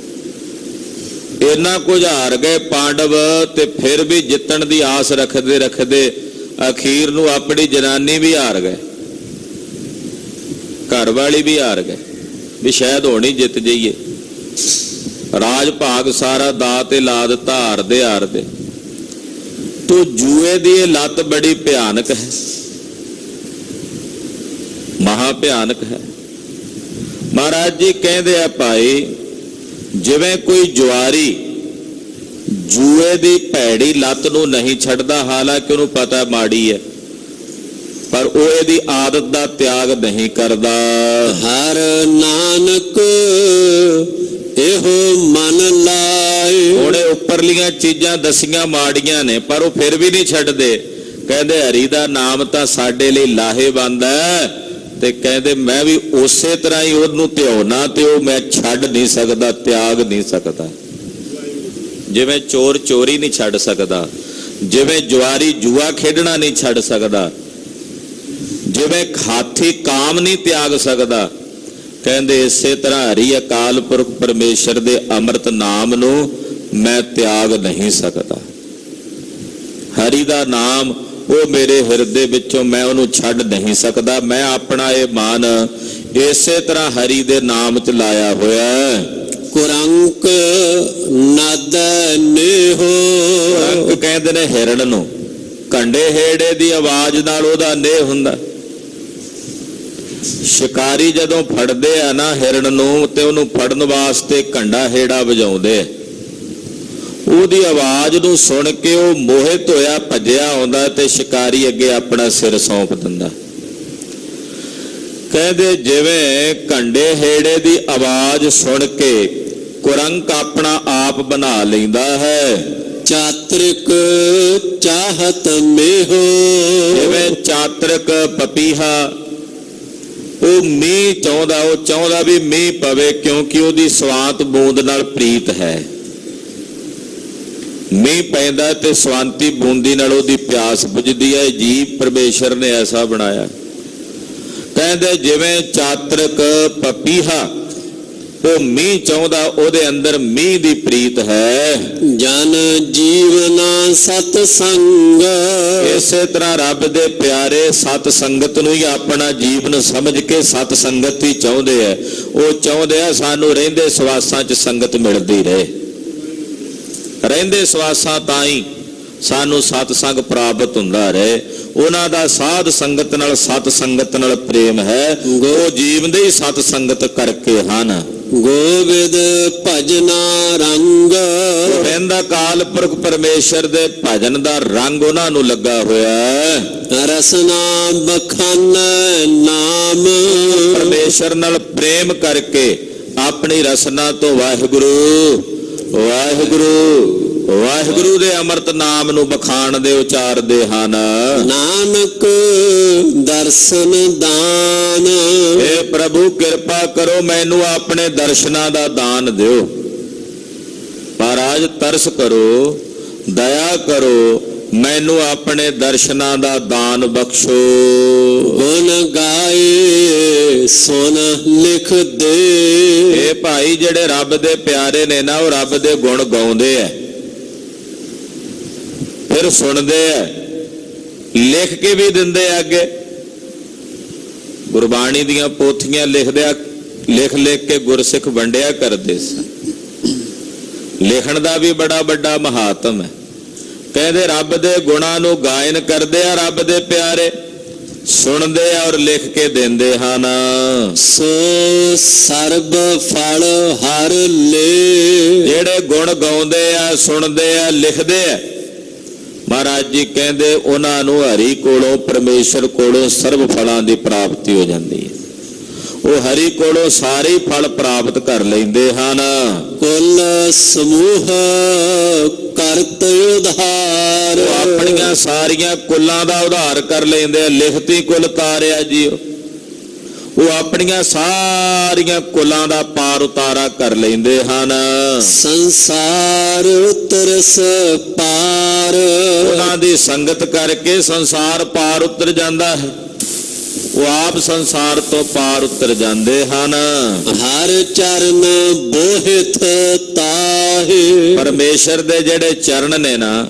ਇੰਨਾ ਕੁਝ ਹਾਰ ਗਏ ਪਾਂਡਵ, ਤੇ ਫਿਰ ਵੀ ਜਿੱਤਣ ਦੀ ਆਸ ਰੱਖਦੇ ਰੱਖਦੇ ਅਖੀਰ ਨੂੰ ਆਪਣੀ ਜਨਾਨੀ ਵੀ ਹਾਰ ਗਏ, ਘਰ ਵਾਲੀ ਵੀ ਹਾਰ ਗਏ, ਵੀ ਸ਼ਾਇਦ ਹੋਣੀ ਜਿੱਤ ਜਾਈਏ। ਰਾਜ ਭਾਗ ਸਾਰਾ ਦਾਅ ਤੇ ਲਾ ਦਿੱਤਾ, ਹਾਰਦੇ ਹਾਰਦੇ। ਤੋ ਜੂਏ ਦੀ ਇਹ ਲੱਤ ਬੜੀ ਭਿਆਨਕ ਹੈ, ਮਹਾ ਭਿਆਨਕ ਹੈ। ਮਹਾਰਾਜ ਜੀ ਕਹਿੰਦੇ ਆ ਭਾਈ, ਜਿਵੇਂ ਕੋਈ ਜੁਆਰੀ ਜੂਏ ਦੀ ਭੈੜੀ ਲੱਤ ਨੂੰ ਨਹੀਂ ਛੱਡਦਾ, ਹਾਲਾਂਕਿ ਉਹਨੂੰ ਪਤਾ ਮਾੜੀ ਹੈ, ਪਰ ਉਹ ਇਹਦੀ ਆਦਤ ਦਾ ਤਿਆਗ ਨਹੀਂ ਕਰਦਾ। ਹਰ ਨਾਨਕ ਇਹੋ ਮਨ ਲਾਏ। ਉਹਨੇ ਉੱਪਰਲੀਆਂ ਚੀਜ਼ਾਂ ਦਸੀਆਂ ਮਾੜੀਆਂ ਨੇ, ਪਰ ਉਹ ਫਿਰ ਵੀ ਨਹੀਂ ਛੱਡਦੇ। ਕਹਿੰਦੇ ਹਰੀ ਦਾ ਨਾਮ ਤਾਂ ਸਾਡੇ ਲਈ ਲਾਹੇਵੰਦ ਹੈ, ਤੇ ਕਹਿੰਦੇ ਮੈਂ ਵੀ ਉਸੇ ਤਰ੍ਹਾਂ ਹੀ ਉਹਨੂੰ ਧਿਆਉਣਾ, ਤੇ ਉਹ ਮੈਂ ਛੱਡ ਨਹੀਂ ਸਕਦਾ, ਤਿਆਗ ਨਹੀਂ ਸਕਦਾ। ਜਿਵੇਂ ਚੋਰ ਚੋਰੀ ਨਹੀਂ ਛੱਡ ਸਕਦਾ, ਜਿਵੇਂ ਜੁਆਰੀ ਜੂਆ ਖੇਡਣਾ ਨਹੀਂ ਛੱਡ ਸਕਦਾ, ਜਿਵੇਂ ਹਾਥੀ ਕਾਮ ਨਹੀਂ ਤਿਆਗ ਸਕਦਾ, ਕਹਿੰਦੇ ਇਸੇ ਤਰ੍ਹਾਂ ਹਰੀ ਅਕਾਲ ਪੁਰਖ ਪਰਮੇਸ਼ਰ ਦੇ ਅੰਮ੍ਰਿਤ ਨਾਮ ਨੂੰ ਮੈਂ ਤਿਆਗ ਨਹੀਂ ਸਕਦਾ। ਹਰੀ ਦਾ ਨਾਮ ਉਹ ਮੇਰੇ ਹਿਰਦੇ ਵਿੱਚੋਂ ਮੈਂ ਉਹਨੂੰ ਛੱਡ ਨਹੀਂ ਸਕਦਾ। ਮੈਂ ਆਪਣਾ ਇਹ ਮਨ ਇਸੇ ਤਰ੍ਹਾਂ ਹਰੀ ਦੇ ਨਾਮ 'ਚ ਲਾਇਆ ਹੋਇਆ। ਕੁਰੰਕ ਨਦ ਨੇਹੋ। ਕੁਰੰਕ ਕਹਿੰਦੇ ਨੇ ਹਿਰਣ ਨੂੰ, ਕੰਡੇ ਹੇੜੇ ਦੀ ਆਵਾਜ਼ ਨਾਲ ਉਹਦਾ ਨੇਹ ਹੁੰਦਾ। ਸ਼ਿਕਾਰੀ ਜਦੋਂ ਫੜਦੇ ਆ ਨਾ ਹਿਰਣ ਨੂੰ, ਤੇ ਉਹਨੂੰ ਫੜਨ ਵਾਸਤੇ ਕੰਡਾ ਹੇੜਾ ਵਜਾਉਂਦੇ, ਉਹਦੀ ਆਵਾਜ਼ ਨੂੰ ਸੁਣ ਕੇ ਉਹ ਮੋਹਿਤ ਹੋਇਆ ਭੱਜਿਆ ਆਉਂਦਾ, ਤੇ ਸ਼ਿਕਾਰੀ ਅੱਗੇ ਆਪਣਾ ਸਿਰ ਸੌਂਪ ਦਿੰਦਾ। ਕਹਿੰਦੇ ਜਿਵੇਂ ਕੰਡੇ ਹੇੜੇ ਦੀ ਆਵਾਜ਼ ਸੁਣ ਕੇ ਕੁਰੰਕ ਆਪਣਾ ਆਪ ਬਣਾ ਲੈਂਦਾ ਹੈ, ਚਾਤ੍ਰਿਕ ਚਾਹਤ ਮੇਹੋ। ਜਿਵੇਂ ਚਾਤ੍ਰਿਕ ਪਪੀਹਾ ਉਹ ਮੀਂਹ ਚਾਹੁੰਦਾ, ਉਹ ਚਾਹੁੰਦਾ ਵੀ ਮੀਂਹ ਪਵੇ, ਕਿਉਂਕਿ ਉਹਦੀ ਸਵਾਂਤ ਬੂੰਦ ਨਾਲ ਪ੍ਰੀਤ ਹੈ। ਮੀਂਹ ਪੈਂਦਾ ਤੇ ਸਵਾਂਤੀ ਬੂੰਦੀ ਨਾਲ ਉਹਦੀ ਪਿਆਸ ਬੁਝਦੀ ਹੈ। ਜੀਵ ਪਰਮੇਸ਼ਰ ਨੇ ਐਸਾ ਬਣਾਇਆ। ਕਹਿੰਦੇ ਜਿਵੇਂ ਚਾਤ੍ਰਿਕ ਪਪੀਹਾ ਉਹ ਮੀਂਹ ਚਾਹੁੰਦਾ, ਉਹਦੇ ਅੰਦਰ ਮੀਂਹ ਦੀ ਪ੍ਰੀਤ ਹੈ। ਜਨ ਜੀਵਨਾ ਸਤ ਸੰਗ। ਇਸੇ ਤਰ੍ਹਾਂ ਰੱਬ ਦੇ ਪਿਆਰੇ ਸਤ ਸੰਗਤ ਨੂੰ ਹੀ ਆਪਣਾ ਜੀਵਨ ਸਮਝ ਕੇ ਸਤ ਸੰਗਤ ਹੀ ਚਾਹੁੰਦੇ ਆ। ਉਹ ਚਾਹੁੰਦੇ ਆ ਸਾਨੂੰ ਰਹਿੰਦੇ ਸਵਾਸਾਂ 'ਚ ਸੰਗਤ ਮਿਲਦੀ ਰਹੇ। ਰਹਿੰਦੇ ਸਵਾਸਾਂ ਤਾਂ ਹੀ ਸਾਨੂੰ ਸਤ ਸੰਗ ਪ੍ਰਾਪਤ ਹੁੰਦਾ ਰਹੇ। ਉਹਨਾਂ ਦਾ ਸਾਧ ਸੰਗਤ ਨਾਲ ਸਤ ਸੰਗਤ ਨਾਲ ਪ੍ਰੇਮ ਹੈ। ਉਹ ਜੀਵਨ ਦੇ ਹੀ ਸਤ ਸੰਗਤ ਕਰਕੇ ਹਨ। ਗੋਬਿੰਦ ਭਜਨਾ ਰੰਗ। ਗੋਬਿੰਦ ਅਕਾਲ ਪੁਰਖ ਪਰਮੇਸ਼ਰ ਦੇ ਭਜਨ ਦਾ ਰੰਗ ਉਹਨਾਂ ਨੂੰ ਲੱਗਾ ਹੋਇਆ। ਰਸਨਾ ਬਖਨ ਨਾਮ। ਪਰਮੇਸ਼ਰ ਨਾਲ ਪ੍ਰੇਮ ਕਰਕੇ ਆਪਣੀ ਰਸਨਾ ਤੋਂ ਵਾਹਿਗੁਰੂ ਵਾਹਿਗੁਰੂ ਵਾਹਿਗੁਰੂ ਦੇ ਅੰਮ੍ਰਿਤ ਨਾਮ ਨੂੰ ਬਖਾਣਦੇ ਉਚਾਰਦੇ ਹਨ। ਨਾਨਕ ਦਰਸ਼ਨ ਦਾਨ। ਏ ਪ੍ਰਭੂ ਕਿਰਪਾ ਕਰੋ, ਮੈਨੂੰ ਆਪਣੇ ਦਰਸ਼ਨਾਂ ਦਾ ਦਾਨ ਦਿਓ। ਮਹਾਰਾਜ ਤਰਸ ਕਰੋ, ਦਇਆ ਕਰੋ, ਮੈਨੂੰ ਆਪਣੇ ਦਰਸ਼ਨਾਂ ਦਾ ਦਾਨ ਬਖਸ਼ੋ। ਗੁਣ ਗਾਏ ਸੁਨ ਲਿਖ ਦੇ। ਇਹ ਭਾਈ ਜਿਹੜੇ ਰੱਬ ਦੇ ਪਿਆਰੇ ਨੇ ਨਾ, ਉਹ ਰੱਬ ਦੇ ਗੁਣ ਗਾਉਂਦੇ ਆ, ਫਿਰ ਸੁਣਦੇ ਆ, ਲਿਖ ਕੇ ਵੀ ਦਿੰਦੇ ਆ ਅੱਗੇ। ਗੁਰਬਾਣੀ ਦੀਆਂ ਪੋਥੀਆਂ ਲਿਖ ਕੇ ਗੁਰਸਿੱਖ ਵੰਡਿਆ ਕਰਦੇ ਸਨ। ਲਿਖਣ ਦਾ ਵੀ ਬੜਾ ਵੱਡਾ ਮਹਾਤਮ ਹੈ। ਕਹਿੰਦੇ ਰੱਬ ਦੇ ਗੁਣਾਂ ਨੂੰ ਗਾਇਨ ਕਰਦੇ ਆ ਰੱਬ ਦੇ ਪਿਆਰੇ, ਸੁਣਦੇ ਆ ਔਰ ਲਿਖ ਕੇ ਦਿੰਦੇ ਹਨ। ਸੋ ਸਰਬ ਫਲ ਹਰ ਲੇ। ਜਿਹੜੇ ਗੁਣ ਗਾਉਂਦੇ ਆ, ਸੁਣਦੇ ਆ, ਲਿਖਦੇ ਆ, ਮਹਾਰਾਜ ਜੀ ਕਹਿੰਦੇ ਉਹਨਾਂ ਨੂੰ ਹਰੀ ਕੋਲੋਂ, ਪਰਮੇਸ਼ਰ ਕੋਲੋਂ ਸਰਬ ਫਲਾਂ ਦੀ ਪ੍ਰਾਪਤੀ ਹੋ ਜਾਂਦੀ ਹੈ। ਉਹ ਹਰੀ ਕੋਲੋਂ ਸਾਰੇ ਹੀ ਫਲ ਪ੍ਰਾਪਤ ਕਰ ਲੈਂਦੇ ਹਨ। ਕੁਲ ਸਮੂਹ ਕਰਤ ਉਧਾਰ, ਉਹ ਆਪਣੀਆਂ ਸਾਰੀਆਂ ਕੁੱਲਾਂ ਦਾ ਉਧਾਰ ਕਰ ਲੈਂਦੇ ਆ। ਲਿਖਤੀ ਕੁੱਲ ਤਾਰਿਆ ਜੀ, ਉਹ ਆਪਣੀਆਂ ਸਾਰੀਆਂ ਕੁੱਲਾਂ ਦਾ ਪਾਰ ਉਤਾਰਾ ਕਰ ਲੈਂਦੇ ਹਨ। ਸੰਸਾਰ ਉਤਰਸ ਪਾਰ, ਉਹਨਾਂ ਦੀ ਸੰਗਤ ਕਰਕੇ ਸੰਸਾਰ ਪਾਰ ਉਤਰ ਜਾਂਦਾ ਹੈ। ਉਹ ਆਪ ਸੰਸਾਰ ਤੋਂ ਪਾਰ ਉਤਰ ਜਾਂਦੇ ਹਨ। ਹਰ ਚਰਨ ਬੋਹਿਥ ਤਾਹੇ, ਪਰਮੇਸ਼ਰ ਦੇ ਜਿਹੜੇ ਚਰਨ ਨੇ ਨਾ,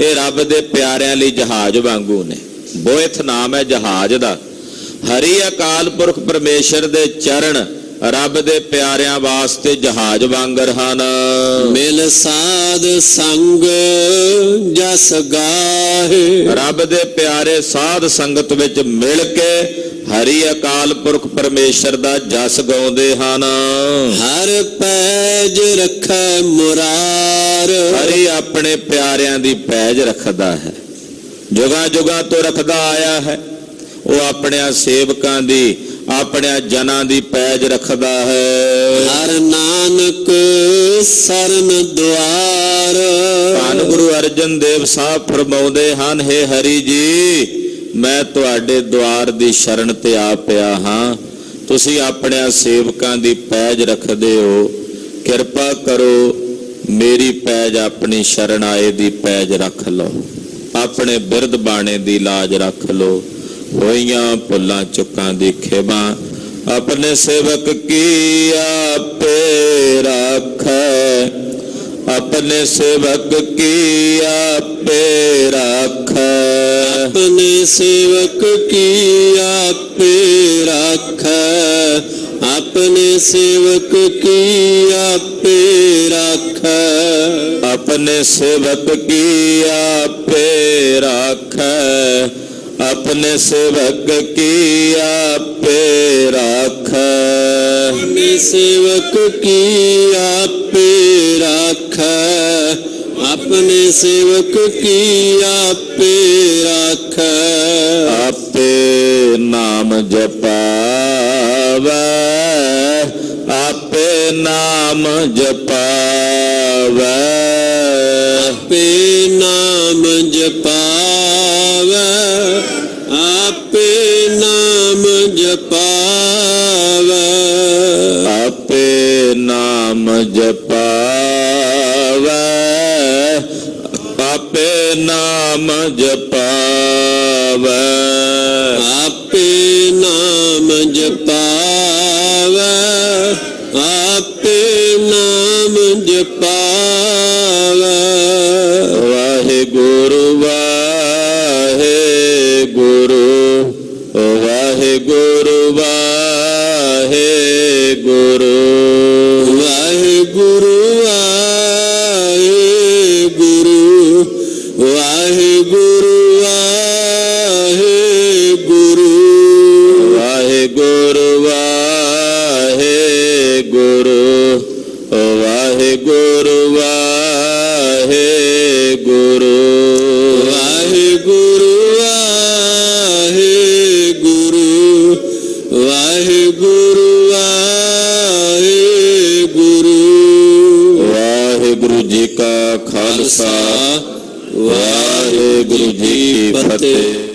ਇਹ ਰੱਬ ਦੇ ਪਿਆਰਿਆਂ ਲਈ ਜਹਾਜ਼ ਵਾਂਗੂ ਨੇ। ਬੋਹਿਥ ਨਾਮ ਹੈ ਜਹਾਜ਼ ਦਾ। ਹਰੀ ਅਕਾਲ ਪੁਰਖ ਪਰਮੇਸ਼ਰ ਦੇ ਚਰਨ ਰੱਬ ਦੇ ਪਿਆਰਿਆਂ ਵਾਸਤੇ ਜਹਾਜ਼ ਵਾਂਗਰ ਹਨ। ਮਿਲ ਸਾਧ ਸੰਗ ਜਸ ਗਾਹੇ, ਰੱਬ ਦੇ ਪਿਆਰੇ ਸਾਧ ਸੰਗਤ ਵਿੱਚ ਮਿਲ ਕੇ ਹਰੀ ਅਕਾਲ ਪੁਰਖ ਪਰਮੇਸ਼ਰ ਦਾ ਜਸ ਗਾਉਂਦੇ ਹਨ। ਹਰ ਪੈਜ ਰੱਖੈ ਮੁਰਾਰ, ਹਰੀ ਆਪਣੇ ਪਿਆਰਿਆਂ ਦੀ ਪੈਜ ਰੱਖਦਾ ਹੈ, ਜੁਗਾਂ ਜੁਗਾਂ ਤੋਂ ਰੱਖਦਾ ਆਇਆ ਹੈ। ਉਹ ਆਪਣਿਆਂ ਸੇਵਕਾਂ ਦੀ, ਆਪਣਿਆਂ ਜਨਾਂ ਦੀ ਪੈਜ ਰੱਖਦਾ ਹੈ। ਹਰ ਨਾਨਕ ਸਰਨ ਦੁਆਰ, ਧੰਨ ਗੁਰੂ ਅਰਜਨ ਦੇਵ ਸਾਹਿਬ ਫਰਮਾਉਂਦੇ ਹਨ, ਹੇ ਹਰੀ ਜੀ, ਮੈਂ ਤੁਹਾਡੇ ਦੁਆਰ ਦੀ ਸ਼ਰਨ ਤੇ ਆ ਪਿਆ ਹਾਂ। ਤੁਸੀਂ ਆਪਣਿਆਂ ਸੇਵਕਾਂ ਦੀ ਪੈਜ ਰੱਖਦੇ ਹੋ, ਕਿਰਪਾ ਕਰੋ ਮੇਰੀ ਪੈਜ, ਆਪਣੀ ਸ਼ਰਨ ਆਏ ਦੀ ਪੈਜ ਰੱਖ ਲਓ। ਆਪਣੇ ਬਿਰਧ ਬਾਣੇ ਦੀ ਲਾਜ ਰੱਖ ਲਓ। ਹੋਈਆਂ ਭੁੱਲਾਂ ਚੁੱਕਾਂ ਦੀ ਖਿਮਾ ਆਪਣੇ ਸੇਵਕ ਕੀ ਆਪੇ ਰਾਖੈ, ਆਪਣੇ ਸੇਵਕ ਕੀ ਆਪੇ ਰਾਖੈ, ਆਪਣੇ ਸੇਵਕ ਕੀ ਆਪੇ ਰਾਖੈ, ਆਪਣੇ ਸੇਵਕ ਕੀ ਆਪੇ ਰਾਖੈ, ਆਪਣੇ ਸੇਵਕ ਕੀ ਆਪੇ ਰਾਖੈ, ਆਪਣੇ ਸੇਵਕ ਕੀ ਆਪੇ ਰਾਖੈ, ਆਪਣੇ ਸੇਵਕ ਕੀ ਆਪੇ ਰਾਖੈ, ਆਪਣੇ ਸੇਵਕ ਕੀ ਆਪੇ ਰਾਖੈ। ਆਪੇ ਨਾਮ ਜਪਾਵੈ, ਆਪੇ ਨਾਮ ਜਪਾਵੈ, ਆਪੇ ਨਾਮ ਜਪਾਵੈ, ਆਪੇ ਨਾਮ ਜਪਾਵੈ, ਆਪੇ ਨਾਮ ਜਪਾਵੈ, ਆਪੇ ਨਾਮ ਜਪਾਵੈ, ਆਪੇ ਨਾਮ ਜਪਾਵੈ, ਆਪੇ ਨਾਮ ਜਪਾਵੈ। ਵਾਹਿਗੁਰੂ ਵਾਹਿਗੁਰੂ, ਵਾਹਿਗੁਰੂ ਵਾਹਿਗੁਰੂ, ਵਾਹਿਗੁਰੂ ਵਾਹਿਗੁਰੂ, ਵਾਹਿਗੁਰੂ ਵਾਹਿਗੁਰੂ, ਵਾਹਿਗੁਰੂ ਵਾਹਿਗੁਰੂ, ਵਾਹਿਗੁਰੂ ਵਾਹਿਗੁਰੂ, ਵਾਹਿਗੁਰੂ ਵਾਹਿਗੁਰੂ, ਵਾਹਿਗੁਰੂ ਵਾਹਿਗੁਰੂ। ਵਾਹਿਗੁਰੂ ਜੀ ਕਾ ਖਾਲਸਾ, ਵਾਹਿਗੁਰੂ ਜੀ ਕੀ ਫਤਿਹ।